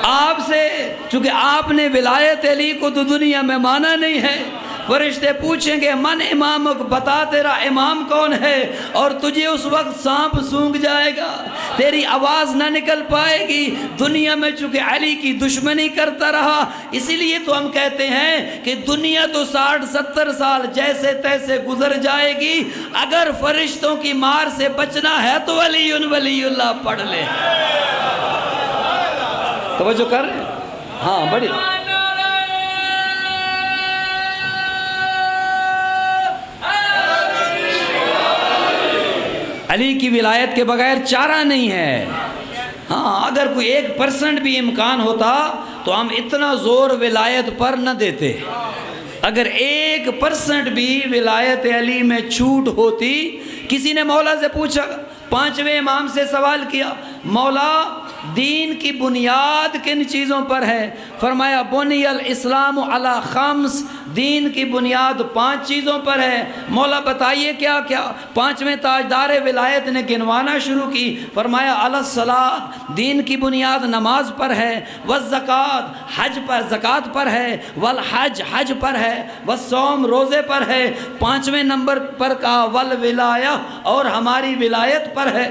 آپ سے، چونکہ آپ نے ولایت علی کو تو دنیا میں مانا نہیں ہے۔ فرشتے پوچھیں گے من امامک، بتا تیرا امام کون ہے، اور تجھے اس وقت سانپ سونگ جائے گا، تیری آواز نہ نکل پائے گی۔ دنیا میں چونکہ علی کی دشمنی کرتا رہا، اسی لیے تو ہم کہتے ہیں کہ دنیا تو 60-70 سال جیسے تیسے گزر جائے گی، اگر فرشتوں کی مار سے بچنا ہے تو ولی اللہ پڑھ لے۔ توجہ کر رہے ہیں؟ ہاں بڑی علی کی ولایت کے بغیر چارہ نہیں ہے۔ ہاں اگر کوئی 1% بھی امکان ہوتا تو ہم اتنا زور ولایت پر نہ دیتے۔ اگر 1% بھی ولایت علی میں چھوٹ ہوتی، کسی نے مولا سے پوچھا، 5ویں امام سے سوال کیا، مولا دین کی بنیاد کن چیزوں پر ہے؟ فرمایا بنی الاسلام علی خمس، دین کی بنیاد 5 چیزوں پر ہے۔ مولا بتائیے کیا کیا؟ 5ویں تاجدار ولایت نے گنوانا شروع کی، فرمایا علی الصلاۃ، دین کی بنیاد نماز پر ہے، والزکوٰۃ، حج پر زکوٰۃ پر ہے، والحج، حج پر ہے، والصوم، روزے پر ہے، 5ویں نمبر پر کہا والولایہ، اور ہماری ولایت پر ہے۔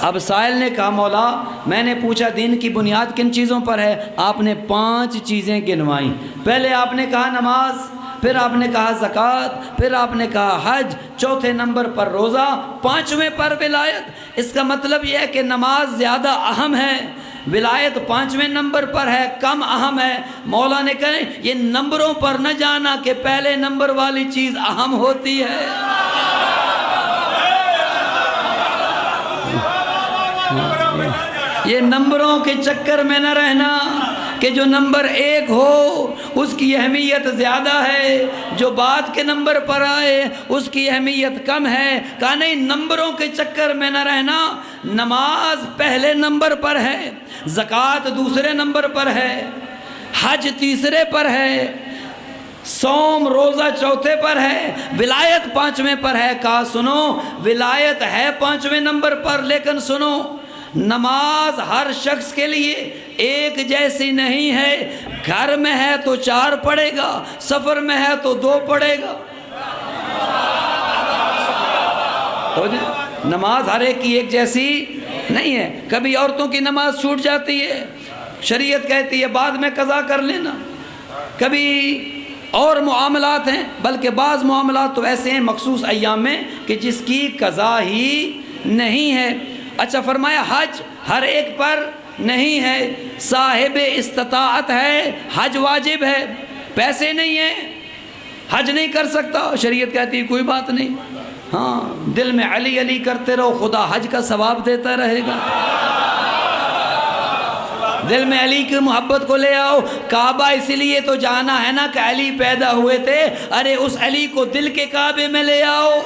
اب سائل نے کہا مولا میں نے پوچھا دین کی بنیاد کن چیزوں پر ہے؟ آپ نے 5 چیزیں گنوائیں۔ پہلے آپ نے کہا نماز، پھر آپ نے کہا زکوٰۃ، پھر آپ نے کہا حج، 4تھے نمبر پر روزہ، 5ویں پر ولایت۔ اس کا مطلب یہ ہے کہ نماز زیادہ اہم ہے، ولایت 5ویں نمبر پر ہے، کم اہم ہے۔ مولا نے کہا یہ نمبروں پر نہ جانا کہ پہلے نمبر والی چیز اہم ہوتی ہے۔ یہ نمبروں کے چکر میں نہ رہنا کہ جو نمبر 1 ہو اس کی اہمیت زیادہ ہے، جو بعد کے نمبر پر آئے اس کی اہمیت کم ہے۔ کہا نہیں، نمبروں کے چکر میں نہ رہنا، نماز پہلے نمبر پر ہے، زکوٰۃ دوسرے نمبر پر ہے، حج تیسرے پر ہے، صوم روزہ 4تھے پر ہے، ولایت 5ویں پر ہے۔ کہا سنو، ولایت ہے 5ویں نمبر پر، لیکن سنو نماز ہر شخص کے لیے ایک جیسی نہیں ہے۔ گھر میں ہے تو 4 پڑھے گا، سفر میں ہے تو 2 پڑھے گا۔ نماز ہر ایک کی ایک جیسی نہیں ہے۔ کبھی عورتوں کی نماز چھوٹ جاتی ہے، شریعت کہتی ہے بعد میں قضا کر لینا۔ کبھی اور معاملات ہیں، بلکہ بعض معاملات تو ایسے ہیں مخصوص ایام میں کہ جس کی قضا ہی نہیں ہے۔ اچھا فرمایا حج ہر ایک پر نہیں ہے، صاحب استطاعت ہے، حج واجب ہے، پیسے نہیں ہیں حج نہیں کر سکتا، شریعت کہتی ہے کوئی بات نہیں، ہاں دل میں علی علی کرتے رہو، خدا حج کا ثواب دیتا رہے گا۔ دل میں علی کی محبت کو لے آؤ، کعبہ اسی لیے تو جانا ہے نا کہ علی پیدا ہوئے تھے، ارے اس علی کو دل کے کعبے میں لے آؤ۔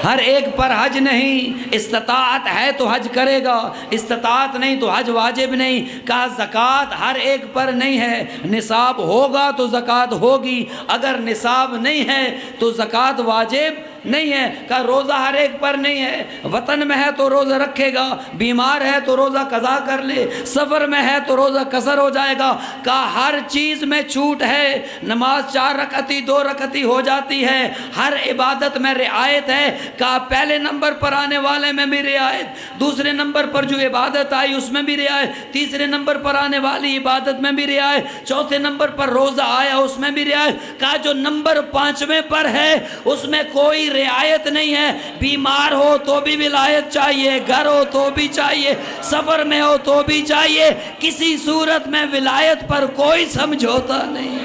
ہر ایک پر حج نہیں، استطاعت ہے تو حج کرے گا، استطاعت نہیں تو حج واجب نہیں۔ کہا زکوٰۃ ہر ایک پر نہیں ہے، نصاب ہوگا تو زکوٰۃ ہوگی، اگر نصاب نہیں ہے تو زکوٰۃ واجب نہیں ہے۔ کہا روزہ ہر ایک پر نہیں ہے، وطن میں ہے تو روزہ رکھے گا، بیمار ہے تو روزہ قضا کر لے، سفر میں ہے تو روزہ قصر ہو جائے گا۔ کہا ہر چیز میں چھوٹ ہے، نماز 4 رکعتی 2 رکعتی ہو جاتی ہے، ہر عبادت میں رعایت ہے۔ کہا پہلے نمبر پر آنے والے میں بھی رعایت، دوسرے نمبر پر جو عبادت آئی اس میں بھی رعایت، تیسرے نمبر پر آنے والی عبادت میں بھی رعایت، 4تھے نمبر پر روزہ آیا اس میں بھی رعایت۔ کہا جو نمبر 5ویں پر ہے اس میں کوئی رعایت نہیں ہے، بیمار ہو تو بھی ولایت چاہیے، گھر ہو تو بھی چاہیے، سفر میں ہو تو بھی چاہیے، کسی صورت میں ولایت پر کوئی سمجھوتا نہیں۔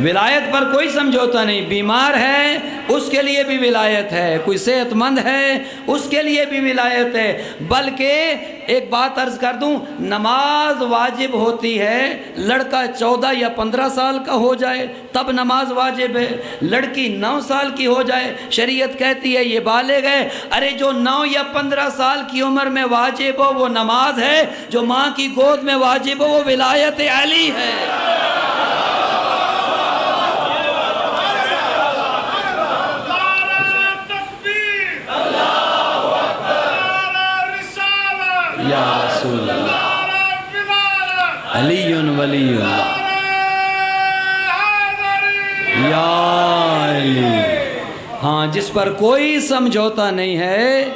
ولایت پر کوئی سمجھوتا نہیں، بیمار ہے اس کے لیے بھی ولایت ہے، کوئی صحت مند ہے اس کے لیے بھی ولایت ہے۔ بلکہ ایک بات عرض کر دوں، نماز واجب ہوتی ہے لڑکا 14 یا 15 سال کا ہو جائے تب نماز واجب ہے، لڑکی 9 سال کی ہو جائے شریعت کہتی ہے یہ بالغ ہے۔ ارے جو 9 یا 15 سال کی عمر میں واجب ہو وہ نماز ہے، جو ماں کی گود میں واجب ہو وہ ولایت علی ہے۔ یا رسول اللہ علی ولی اللہ یا علی، ہاں جس پر کوئی سمجھوتا نہیں ہے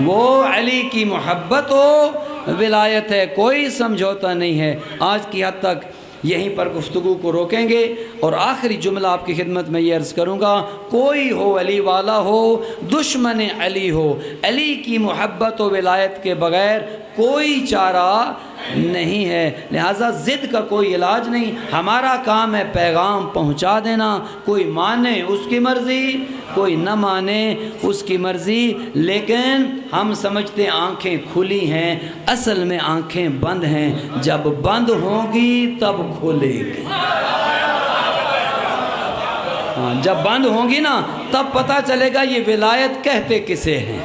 وہ علی کی محبت و ولایت ہے، کوئی سمجھوتا نہیں ہے۔ آج کی حد تک یہیں پر گفتگو کو روکیں گے اور آخری جملہ آپ کی خدمت میں یہ عرض کروں گا، کوئی ہو علی والا ہو دشمن علی ہو، علی کی محبت و ولایت کے بغیر کوئی چارہ نہیں ہے، لہٰذا ضد کا کوئی علاج نہیں۔ ہمارا کام ہے پیغام پہنچا دینا، کوئی مانے اس کی مرضی، کوئی نہ مانے اس کی مرضی، لیکن ہم سمجھتے آنکھیں کھلی ہیں، اصل میں آنکھیں بند ہیں، جب بند ہوں گی تب کھلے گی۔ جب بند ہوں گی نا تب پتہ چلے گا یہ ولایت کہتے کسے ہیں۔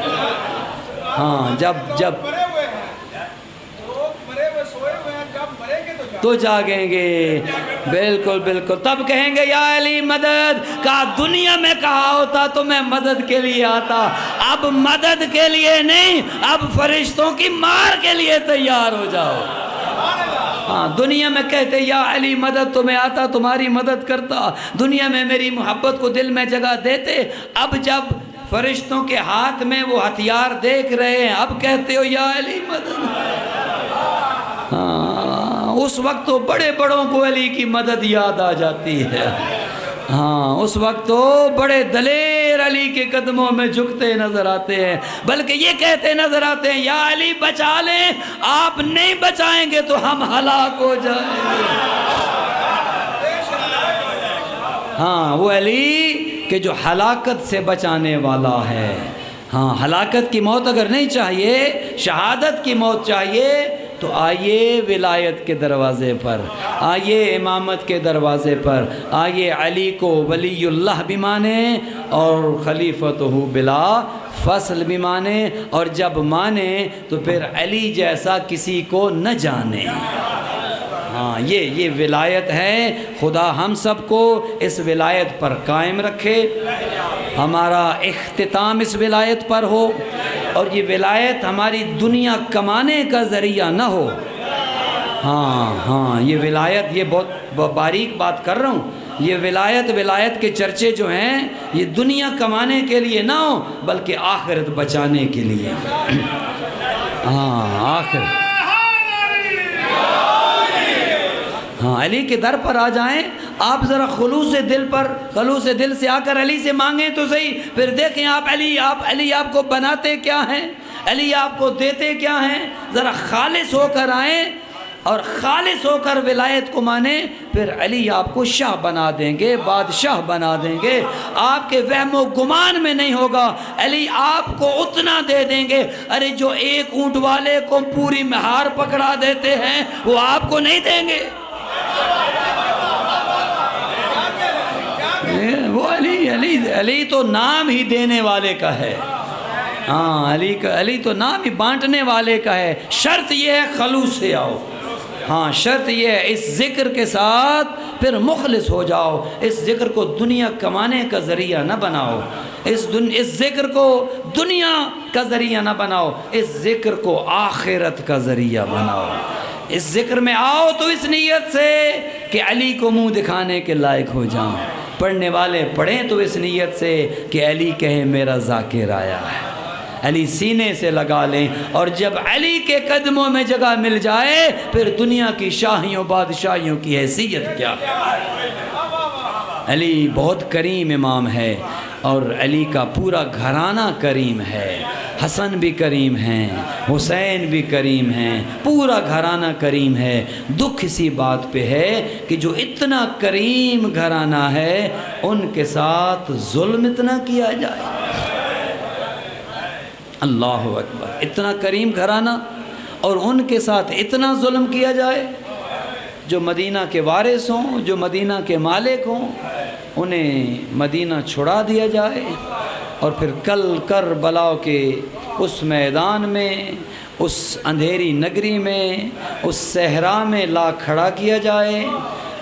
جب تو جاگیں گے، بالکل بالکل، تب کہیں گے یا علی مدد، کہا دنیا میں کہا ہوتا تو میں مدد کے لیے آتا، اب مدد کے لیے نہیں، اب فرشتوں کی مار کے لیے تیار ہو جاؤ۔ دنیا میں کہتے یا علی مدد تو میں آتا تمہاری مدد کرتا، دنیا میں میری محبت کو دل میں جگہ دیتے، اب جب فرشتوں کے ہاتھ میں وہ ہتھیار دیکھ رہے ہیں اب کہتے ہو یا علی مدد۔ اس وقت تو بڑے بڑوں کو علی کی مدد یاد آ جاتی ہے۔ اس وقت تو بڑے دلیر علی کے قدموں میں جھکتے نظر آتے ہیں، بلکہ یہ کہتے نظر آتے ہیں یا علی بچا لیں، آپ نہیں بچائیں گے تو ہم ہلاک ہو جائیں گے۔ وہ علی کہ جو ہلاکت سے بچانے والا ہے۔ ہلاکت کی موت اگر نہیں چاہیے، شہادت کی موت چاہیے، تو آئیے ولایت کے دروازے پر، آئیے امامت کے دروازے پر، آئیے علی کو ولی اللہ بھی مانیں اور خلیفتہ بلا فصل بھی مانیں، اور جب مانیں تو پھر علی جیسا کسی کو نہ جانیں۔ یہ ولایت ہے۔ خدا ہم سب کو اس ولایت پر قائم رکھے، ہمارا اختتام اس ولایت پر ہو، اور یہ ولایت ہماری دنیا کمانے کا ذریعہ نہ ہو۔ یہ ولایت، یہ بہت باریک بات کر رہا ہوں، یہ ولایت کے چرچے جو ہیں یہ دنیا کمانے کے لیے نہ ہو بلکہ آخرت بچانے کے لیے۔ آخرت علی کے در پر آ جائیں آپ، ذرا خلوص دل سے آ کر علی سے مانگیں تو صحیح، پھر دیکھیں علی آپ کو بناتے کیا ہیں، علی آپ کو دیتے کیا ہیں۔ ذرا خالص ہو کر آئیں اور خالص ہو کر ولایت کو مانیں، پھر علی آپ کو شاہ بنا دیں گے، بادشاہ بنا دیں گے، آپ کے وہم و گمان میں نہیں ہوگا۔ علی آپ کو اتنا دے دیں گے، ارے جو ایک اونٹ والے کو پوری مہار پکڑا دیتے ہیں وہ آپ کو نہیں دیں گے۔ وہ علی تو نام ہی دینے والے کا ہے۔ علی تو نام ہی بانٹنے والے کا ہے۔ شرط یہ ہے خلوص سے آؤ، شرط یہ ہے اس ذکر کے ساتھ پھر مخلص ہو جاؤ، اس ذکر کو دنیا کمانے کا ذریعہ نہ بناؤ، اس ذکر کو دنیا کا ذریعہ نہ بناؤ، اس ذکر کو آخرت کا ذریعہ بناؤ۔ اس ذکر میں آؤ تو اس نیت سے کہ علی کو منہ دکھانے کے لائق ہو جاؤں، پڑھنے والے پڑھیں تو اس نیت سے کہ علی کہے میرا ذاکر آیا ہے، علی سینے سے لگا لیں، اور جب علی کے قدموں میں جگہ مل جائے پھر دنیا کی شاہیوں بادشاہیوں کی حیثیت کیا ہے۔ علی بہت کریم امام ہے اور علی کا پورا گھرانہ کریم ہے، حسن بھی کریم ہیں، حسین بھی کریم ہیں، پورا گھرانہ کریم ہے۔ دکھ اسی بات پہ ہے کہ جو اتنا کریم گھرانہ ہے ان کے ساتھ ظلم اتنا کیا جائے۔ اللہ اکبر، اتنا کریم گھرانہ اور ان کے ساتھ اتنا ظلم کیا جائے۔ جو مدینہ کے وارث ہوں، جو مدینہ کے مالک ہوں، انہیں مدینہ چھڑا دیا جائے اور پھر کل کربلا کے اس میدان میں، اس اندھیری نگری میں، اس صحرا میں لا کھڑا کیا جائے۔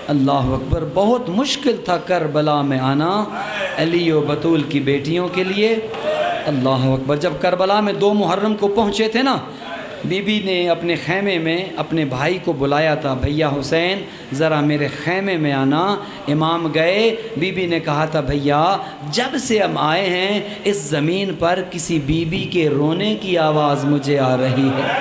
اللہ اکبر، بہت مشکل تھا کربلا میں آنا علی و بطول کی بیٹیوں کے لیے۔ اللہ اکبر، جب کربلا میں 2 محرم کو پہنچے تھے نا، بی بی نے اپنے خیمے میں اپنے بھائی کو بلایا تھا، بھیا حسین ذرا میرے خیمے میں آنا۔ امام گئے، بی بی نے کہا تھا بھیا جب سے ہم آئے ہیں اس زمین پر کسی بی بی کے رونے کی آواز مجھے آ رہی ہے۔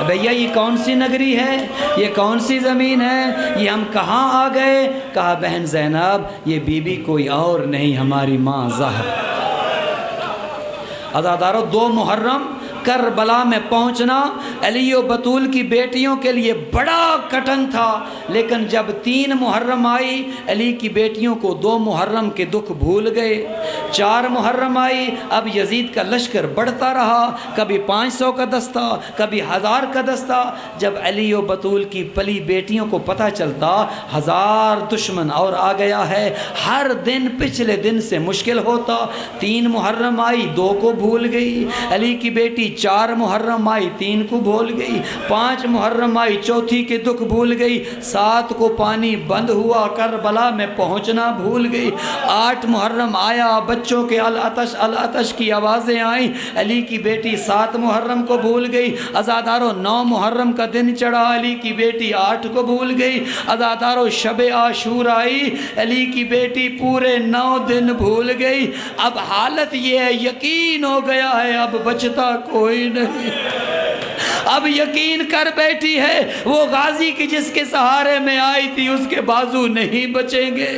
بھیا یہ کون سی نگری ہے، یہ کون سی زمین ہے، یہ ہم کہاں آ گئے؟ کہا بہن زینب یہ بی بی کوئی اور نہیں، ہماری ماں زہر۔ عزادارو 2 محرم کربلا میں پہنچنا علی و بطول کی بیٹیوں کے لیے بڑا کٹن تھا، لیکن جب 3 محرم آئی علی کی بیٹیوں کو 2 محرم کے دکھ بھول گئے۔ 4 محرم آئی، اب یزید کا لشکر بڑھتا رہا، کبھی 500 کا دستہ، کبھی 1000 کا دستہ۔ جب علی و بطول کی پلی بیٹیوں کو پتہ چلتا 1000 دشمن اور آ گیا ہے، ہر دن پچھلے دن سے مشکل ہوتا۔ 3 محرم آئی، 2 کو بھول گئی علی کی بیٹی، 4 محرم آئی، 3 کو بھول گئی، 5 محرم آئی، چوتھی کے دکھ بھول گئی، 7 کو پانی بند ہوا، کربلا میں پہنچنا بھول گئی، 8 محرم آیا، بچوں کے العطش العطش کی آوازیں آئیں، علی کی بیٹی 7 محرم کو بھول گئی۔ عزادارو 9 محرم کا دن چڑھا، علی کی بیٹی 8 کو بھول گئی۔ عزادارو شب عاشور آئی، علی کی بیٹی پورے 9 دن بھول گئی۔ اب حالت یہ ہے، یقین ہو گیا ہے اب بچتا کوئی نہیں، اب یقین کر بیٹھی ہے وہ غازی کی جس کے سہارے میں آئی تھی اس کے بازو نہیں بچیں گے،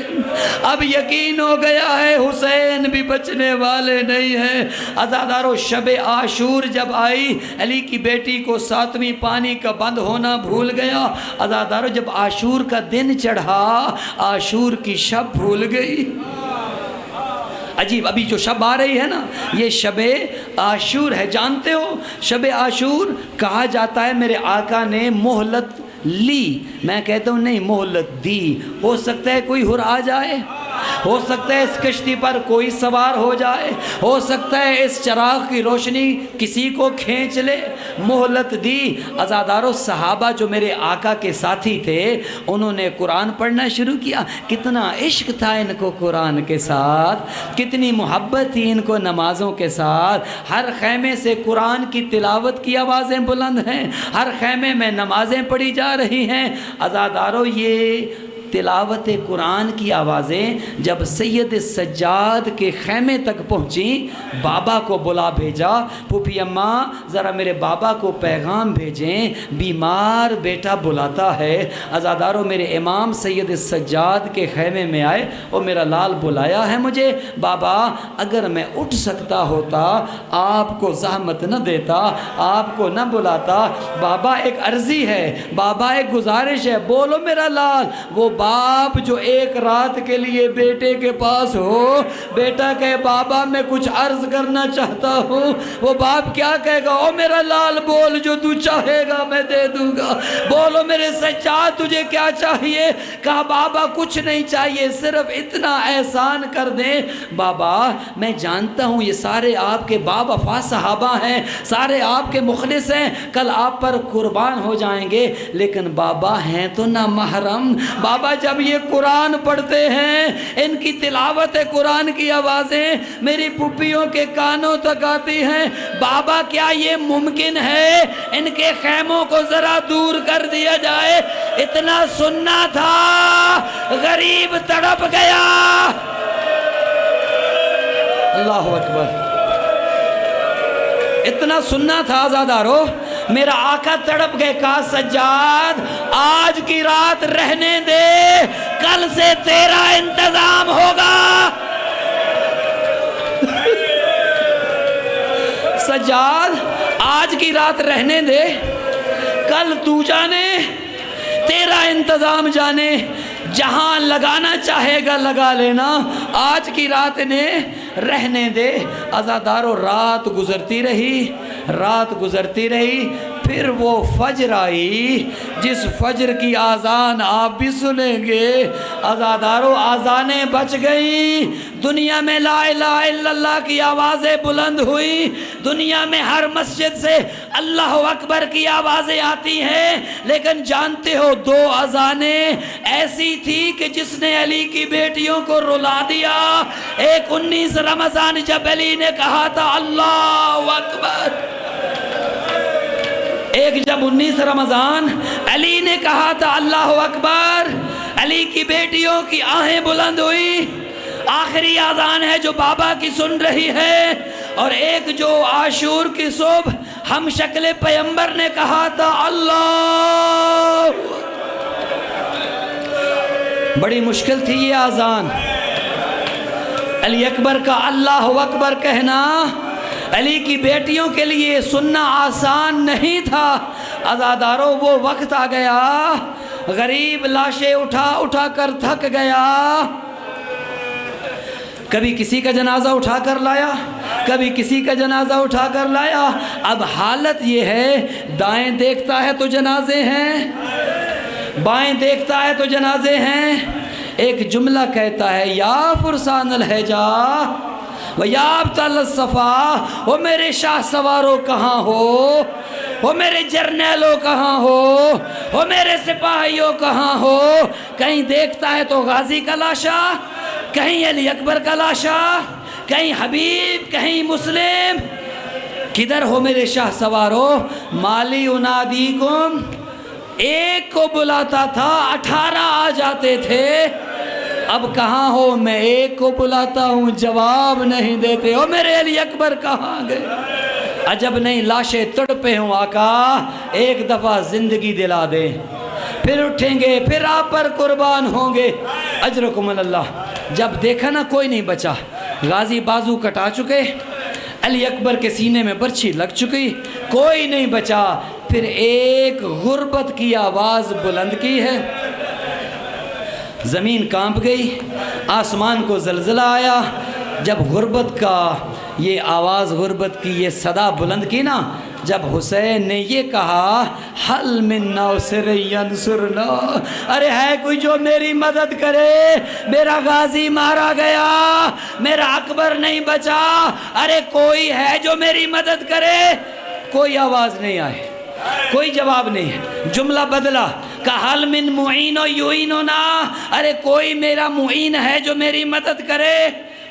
اب یقین ہو گیا ہے حسین بھی بچنے والے نہیں ہیں۔ عزادارو شب عاشور جب آئی، علی کی بیٹی کو 7ویں پانی کا بند ہونا بھول گیا۔ عزادارو جب عاشور کا دن چڑھا، عاشور کی شب بھول گئی۔ عجیب، ابھی جو شب آ رہی ہے نا یہ شب عاشور ہے، جانتے ہو شب عاشور کہا جاتا ہے میرے آقا نے مہلت لی، میں کہتا ہوں نہیں مہلت دی، ہو سکتا ہے کوئی ہر آ جائے، ہو سکتا ہے اس کشتی پر کوئی سوار ہو جائے، ہو سکتا ہے اس چراغ کی روشنی کسی کو کھینچ لے، مہلت دی۔ عزادارو صحابہ جو میرے آقا کے ساتھی تھے انہوں نے قرآن پڑھنا شروع کیا، کتنا عشق تھا ان کو قرآن کے ساتھ، کتنی محبت تھی ان کو نمازوں کے ساتھ۔ ہر خیمے سے قرآن کی تلاوت کی آوازیں بلند ہیں، ہر خیمے میں نمازیں پڑھی جا رہی ہیں۔ عزادارو یہ تلاوت قرآن کی آوازیں جب سید سجاد کے خیمے تک پہنچیں، بابا کو بلا بھیجا، پھوپھی اماں ذرا میرے بابا کو پیغام بھیجیں، بیمار بیٹا بلاتا ہے۔ عزادارو میرے امام سید سجاد کے خیمے میں آئے، اور میرا لال بلایا ہے مجھے، بابا اگر میں اٹھ سکتا ہوتا آپ کو زحمت نہ دیتا، آپ کو نہ بلاتا، بابا ایک عرضی ہے، بابا ایک گزارش ہے، بولو میرا لال۔ وہ باپ جو ایک رات کے لیے بیٹے کے پاس ہو، بیٹا کہے بابا میں کچھ عرض کرنا چاہتا ہوں، وہ باپ کیا کہے گا؟ او میرا لال بول، جو تو چاہے گا میں دے دوں گا، بولو میرے سجاد تجھے کیا چاہیے؟ کہا بابا کچھ نہیں چاہیے، صرف اتنا احسان کر دیں۔ بابا میں جانتا ہوں یہ سارے آپ کے با وفا صحابہ ہیں، سارے آپ کے مخلص ہیں، کل آپ پر قربان ہو جائیں گے، لیکن بابا ہیں تو نہ محرم۔ بابا جب یہ قرآن پڑھتے ہیں، ان کی تلاوت قرآن کی آوازیں میری پھوپھیوں کے کانوں تک آتی ہیں، بابا کیا یہ ممکن ہے ان کے خیموں کو ذرا دور کر دیا جائے؟ اتنا سننا تھا، غریب تڑپ گیا۔ اللہ اکبر، اتنا سننا تھا عزادارو، میرا آقا تڑپ گئے، کہا سجاد آج کی رات رہنے دے، کل سے تیرا انتظام ہوگا۔ سجاد آج کی رات رہنے دے، کل تو جانے، تیرا انتظام جانے، جہاں لگانا چاہے گا لگا لینا، آج کی رات نے رہنے دے۔ عزادارو رات گزرتی رہی، رات گزرتی رہی، پھر وہ فجر آئی جس فجر کی آذان آپ بھی سنیں گے۔ عزادارو آذانیں بچ گئی، دنیا میں لا الہ الا اللہ کی آوازیں بلند ہوئی، دنیا میں ہر مسجد سے اللہ اکبر کی آوازیں آتی ہیں، لیکن جانتے ہو 2 اذانیں ایسی تھی کہ جس نے علی کی بیٹیوں کو رلا دیا۔ ایک 19 رمضان جب علی نے کہا تھا اللہ اکبر، ایک جب 19 رمضان علی نے کہا تھا اللہ اکبر، علی کی بیٹیوں کی آہیں بلند ہوئی، آخری اذان ہے جو بابا کی سن رہی ہے، اور ایک جو عاشور کی صبح ہم شکل پیغمبر نے کہا تھا اللہ۔ بڑی مشکل تھی یہ اذان، علی اکبر کا اللہ اکبر کہنا علی کی بیٹیوں کے لیے سننا آسان نہیں تھا۔ عزاداروں وہ وقت آ گیا، غریب لاشیں اٹھا اٹھا کر تھک گیا، کبھی کسی کا جنازہ اٹھا کر لایا، کبھی کسی کا جنازہ اٹھا کر لایا۔ اب حالت یہ ہے، دائیں دیکھتا ہے تو جنازے ہیں، بائیں دیکھتا ہے تو جنازے ہیں۔ ایک جملہ کہتا ہے، یا فرسان الحجا و یا ابطال الصفا، وہ میرے شاہ سواروں کہاں ہو، وہ میرے جرنیلوں کہاں ہو، وہ میرے سپاہیوں کہاں ہو۔ کہیں دیکھتا ہے تو غازی کا لاشا، کہیں علی اکبر کا لاشا، کہیں حبیب، کہیں مسلم۔ کدھر ہو میرے شاہ سوارو؟ مالی انادیکم، ایک کو بلاتا تھا 18 آ جاتے تھے، اب کہاں ہو؟ میں ایک کو بلاتا ہوں جواب نہیں دیتے، او میرے علی اکبر کہاں گئے؟ عجب نہیں لاشیں تڑپے ہوں آقا، ایک دفعہ زندگی دلا دیں، پھر اٹھیں گے، پھر آپ پر قربان ہوں گے۔ اجرکم اللہ۔ جب دیکھا نا کوئی نہیں بچا، غازی بازو کٹا چکے، علی اکبر کے سینے میں برچھی لگ چکی، کوئی نہیں بچا، پھر ایک غربت کی آواز بلند کی ہے، زمین کانپ گئی، آسمان کو زلزلہ آیا۔ جب غربت کا یہ آواز، غربت کی یہ صدا بلند کی نا، جب حسین نے یہ کہا حل من ناصر ینصرنا، ارے ہے کوئی جو میری مدد کرے، میرا غازی مارا گیا، میرا اکبر نہیں بچا، ارے کوئی ہے جو میری مدد کرے؟ کوئی آواز نہیں آئے، کوئی جواب نہیں۔ جملہ بدلا، کہا حل من معین یعیننا، ارے کوئی میرا معین ہے جو میری مدد کرے؟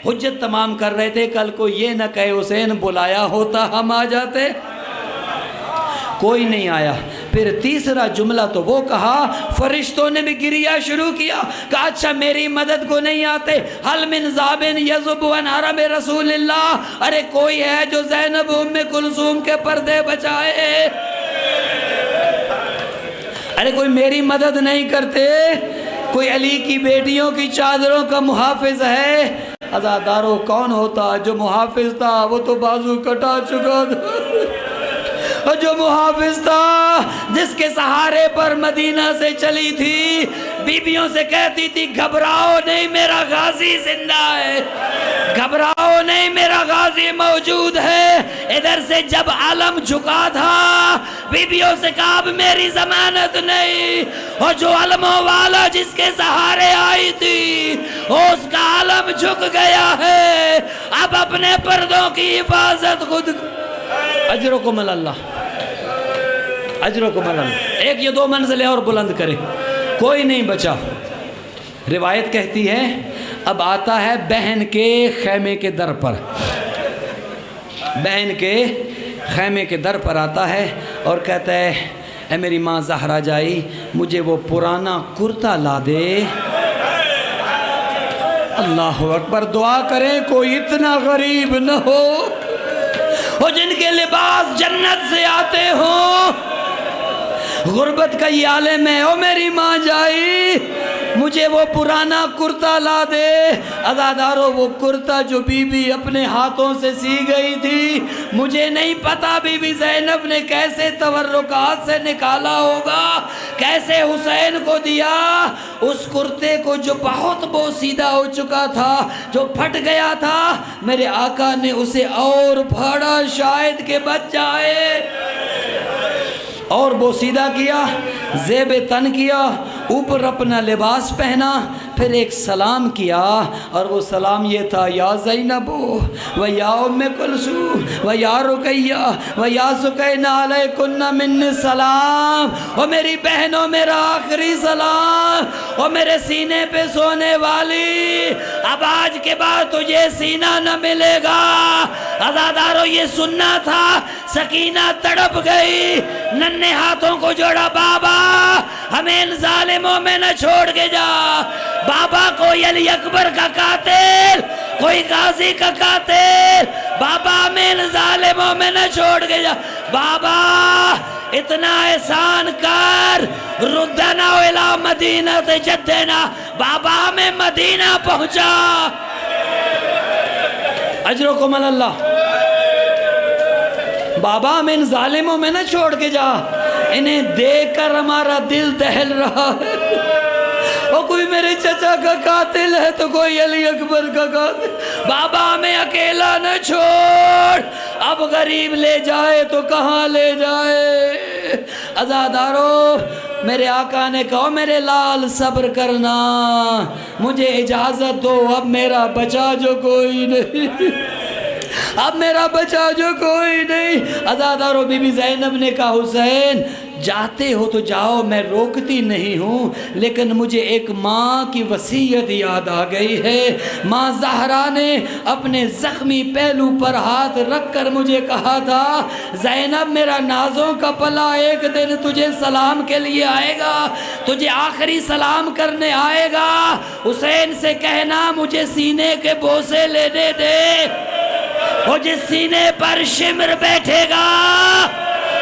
حجت تمام کر رہے تھے، کل کو یہ نہ کہے حسین بلایا ہوتا ہم آ جاتے، کوئی نہیں آیا۔ پھر تیسرا جملہ تو وہ کہا، فرشتوں نے بھی گریہ شروع کیا، کہا اچھا میری مدد کو نہیں آتے، حل من ذابن یذب عن حرم رسول اللہ، ارے کوئی ہے جو زینب ام کلثوم کے پردے بچائے؟ ارے کوئی میری مدد نہیں کرتے؟ کوئی علی کی بیٹیوں کی چادروں کا محافظ ہے؟ عزاداروں کون ہوتا؟ جو محافظ تھا وہ تو بازو کٹا چکا تھا، اور جو محافظ تھا جس کے سہارے پر مدینہ سے چلی تھی، بیبیوں سے کہتی تھی گھبراؤ نہیں میرا غازی زندہ ہے، گھبراؤ نہیں میرا غازی موجود ہے۔ ادھر سے جب علم جھکا تھا، بیبیوں سے کہا اب میری ضمانت نہیں، اور جو علموں والا جس کے سہارے آئی تھی اس کا علم جھک گیا ہے، اب اپنے پردوں کی حفاظت خود۔ اجرکم اللہ، اجرکم اللہ۔ ایک یہ دو منزلیں اور بلند کرے، کوئی نہیں بچا۔ روایت کہتی ہے اب آتا ہے بہن کے خیمے کے در پر، بہن کے خیمے کے در پر آتا ہے اور کہتا ہے اے میری ماں زہرا جائی، مجھے وہ پرانا کرتا لا دے۔ اللہ اکبر، دعا کریں کوئی اتنا غریب نہ ہو اور جن کے لباس جنت سے آتے ہوں۔ غربت کا یہ عالم ہے، او میری ماں جائی مجھے وہ پرانا کرتا لا دے۔ عزاداروں وہ کرتا جو بی بی اپنے ہاتھوں سے سی گئی تھی، مجھے نہیں پتا بی بی زینب نے کیسے تورکات سے نکالا ہوگا، کیسے حسین کو دیا۔ اس کرتے کو جو بہت بوسیدہ ہو چکا تھا، جو پھٹ گیا تھا، میرے آقا نے اسے اور پھاڑا شاید کہ بچ جائے، اور بوسیدہ کیا، زیب تن کیا، اوپر اپنا لباس پہنا، پھر ایک سلام کیا، اور وہ سلام یہ تھا یا زینب و یا ام کلثوم و یا رقیہ و یا سکینہ علیکن من سلام، اور میری بہنوں میرا آخری سلام، اور میرے سینے پہ سونے والی اب آج کے بعد تجھے سینہ نہ ملے گا۔ عزاداروں یہ سننا تھا، سکینہ تڑپ گئی، ننھے ہاتھوں کو جوڑا، بابا ہمیں ان ظالموں میں نہ چھوڑ کے جا، بابا کوئی علی اکبر کا قاتل، کوئی غازی کا قاتل، بابا ہمیں ان ظالموں میں نہ چھوڑ کے جا، بابا اتنا احسان کر، ردنا الی مدینہ جدنا، بابا ہمیں مدینہ پہنچا۔ اجرکم اللہ۔ بابا ہمیں ان ظالموں میں نہ چھوڑ کے جا، انہیں دیکھ کر ہمارا دل دہل رہا ہے۔ اور کوئی میرے چچا کا قاتل ہے تو کوئی علی اکبر کا قاتل، بابا ہمیں اکیلا نہ چھوڑ، اب غریب لے جائے تو کہاں لے جائے۔ عزادارو، میرے آقا نے کہا میرے لال صبر کرنا، مجھے اجازت دو، اب میرا بچا جو کوئی نہیں، اب میرا بچا جو کوئی نہیں۔ عزادارو، بی بی زینب نے کہا حسین جاتے ہو تو جاؤ، میں روکتی نہیں ہوں، لیکن مجھے ایک ماں کی وصیت یاد آ گئی ہے۔ ماں زہرا نے اپنے زخمی پہلو پر ہاتھ رکھ کر مجھے کہا تھا، زینب میرا نازوں کا پلا ایک دن تجھے سلام کے لیے آئے گا، تجھے آخری سلام کرنے آئے گا، حسین سے کہنا مجھے سینے کے بوسے لینے دے، اور جس سینے پر شمر بیٹھے گا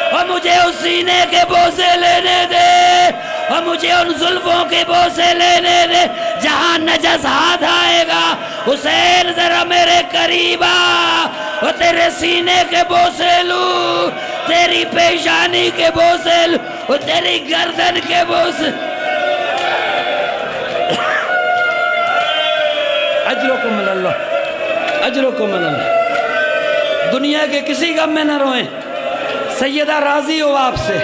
اور مجھے اس سینے کے بوسے لینے دے، اور مجھے ان زلفوں کے بوسے لینے دے جہاں نجس ہاتھ آئے گا۔ حسین ذرا میرے قریب آ، اور تیرے سینے کے بوسے لوں، تیری پیشانی کے بوسے لوں، اور تیری گردن کے بوسے۔ اجرکم اللہ، اجرکم اللہ۔ دنیا کے کسی غم میں نہ روئیں، سیدہ راضی ہو آپ سے،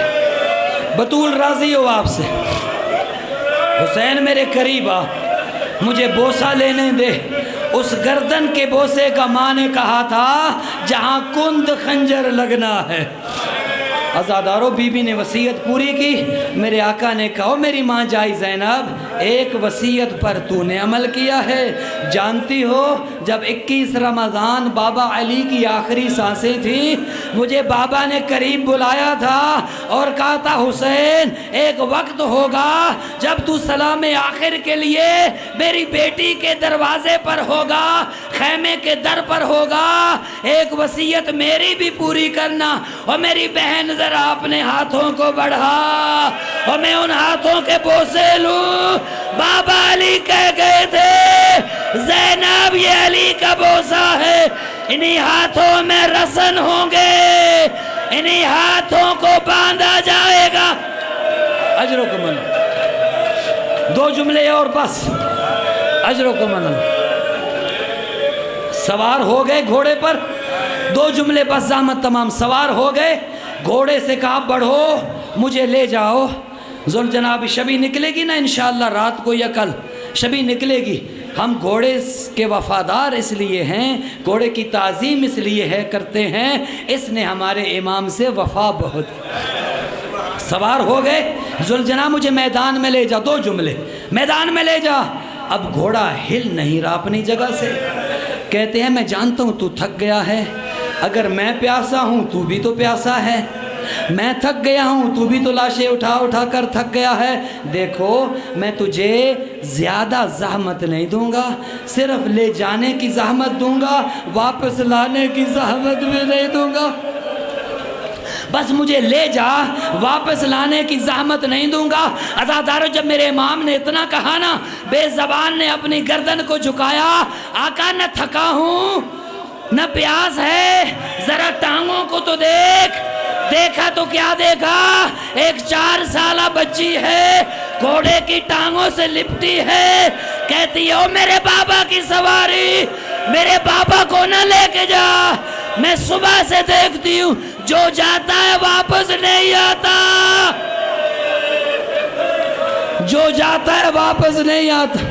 بطول راضی ہو آپ سے۔ حسین میرے قریب آ، مجھے بوسہ لینے دے، اس گردن کے بوسے کا ماں نے کہا تھا جہاں کند خنجر لگنا ہے۔ عزادارو، بی بی نے وصیت پوری کی، میرے آقا نے کہا میری ماں جائی زینب، ایک وصیت پر تو نے عمل کیا ہے، جانتی ہو جب 21 رمضان بابا علی کی آخری سانسیں تھیں، مجھے بابا نے قریب بلایا تھا اور کہا تھا حسین ایک وقت ہوگا جب تو سلام آخر کے لیے میری بیٹی کے دروازے پر ہوگا، خیمے کے در پر ہوگا، ایک وصیت میری بھی پوری کرنا، اور میری بہن ذرا اپنے ہاتھوں کو بڑھا اور میں ان ہاتھوں کے بوسے لوں۔ بابا علی کہہ گئے تھے زینب یہ علی کا بوسہ ہے، انہی ہاتھوں میں رسن ہوں گے، انہی ہاتھوں کو باندھا جائے گا۔ اجرکم اللہ۔ دو جملے اور بس، اجرکم اللہ۔ سوار ہو گئے گھوڑے پر، دو جملے بس، زحمت تمام، سوار ہو گئے، گھوڑے سے کہا بڑھو مجھے لے جاؤ۔ ذوالجناب شبی نکلے گی نا انشاءاللہ رات کو یا کل، شبی نکلے گی۔ ہم گھوڑے کے وفادار اس لیے ہیں، گھوڑے کی تعظیم اس لیے ہے کرتے ہیں، اس نے ہمارے امام سے وفا بہت۔ سوار ہو گئے، ذوالجناب مجھے میدان میں لے جا، دو جملے، میدان میں لے جا۔ اب گھوڑا ہل نہیں رہا اپنی جگہ سے، کہتے ہیں میں جانتا ہوں تو تھک گیا ہے، اگر میں پیاسا ہوں تو بھی تو پیاسا ہے، میں تھک گیا ہوں تو بھی تو لاشیں اٹھا اٹھا کر تھک گیا ہے، دیکھو میں تجھے زیادہ زحمت نہیں دوں گا، صرف لے جانے کی زحمت دوں گا، واپس لانے کی زحمت بھی نہیں دوں گا، بس مجھے لے جا، واپس لانے کی زحمت نہیں دوں گا۔ عزادارو، جب میرے امام نے اتنا کہا نا، بے زبان نے اپنی گردن کو جھکایا، آقا نہ تھکا ہوں نہ پیاس ہے، ذرا ٹانگوں کو تو دیکھ۔ دیکھا تو کیا دیکھا، ایک 4 سالہ بچی ہے، گھوڑے کی ٹانگوں سے لپٹی ہے، کہتی ہے او میرے بابا کی سواری، میرے بابا کو نہ لے کے جا، میں صبح سے دیکھتی ہوں جو جاتا ہے واپس نہیں آتا، جو جاتا ہے واپس نہیں آتا،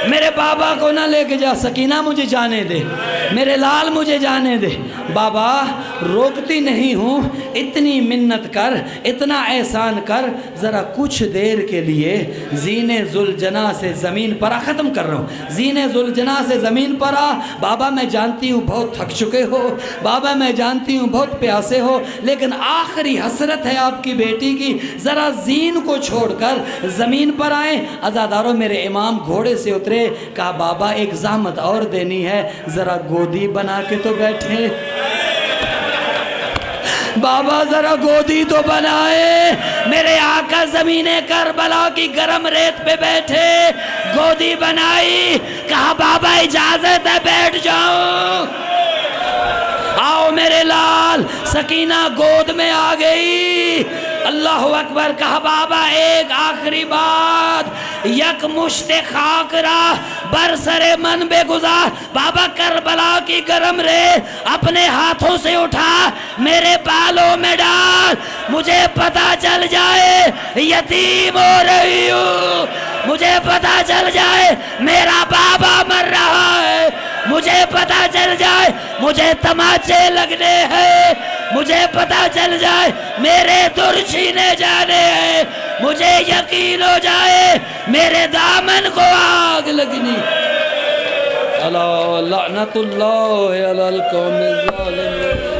میرے بابا کو نہ لے کے جا، سکینہ مجھے جانے دے، میرے لال مجھے جانے دے۔ بابا روکتی نہیں ہوں، اتنی منت کر، اتنا احسان کر، ذرا کچھ دیر کے لیے زین ذوالجناح سے زمین پر آ، ختم کر رہا ہوں، زین ذوالجناح سے زمین پر آ۔ بابا میں جانتی ہوں بہت تھک چکے ہو، بابا میں جانتی ہوں بہت پیاسے ہو، لیکن آخری حسرت ہے آپ کی بیٹی کی، ذرا زین کو چھوڑ کر زمین پر آئیں۔ عزادارو، میرے امام گھوڑے سے اترے، کہا بابا ایک زحمت اور دینی ہے، ذرا گودی بنا کے تو بیٹھے، بابا ذرا گودی تو بنائے۔ میرے آقا زمین کربلا کی گرم ریت پہ بیٹھے، گودی بنائی، کہا بابا اجازت ہے بیٹھ جاؤں۔ آؤ میرے لال، سکینہ گود میں آ گئی۔ اللہ اکبر کہا بابا ایک آخری بات، یک مشت خاک را برسر من بے گزار، بابا کربلا کی گرم ریت اپنے ہاتھوں سے اٹھا میرے بالوں میں ڈال، مجھے پتہ چل جائے یتیم ہو رہی ہوں، مجھے پتہ چل جائے میرا بابا مر رہا ہے، مجھے پتہ چل جائے مجھے تماچے لگنے ہیں، مجھے پتہ چل جائے میرے در چھینے جانے ہیں، مجھے یقین ہو جائے میرے دامن کو آگ لگنی۔ اللہ لعنت اللہ علی القوم الظالمین۔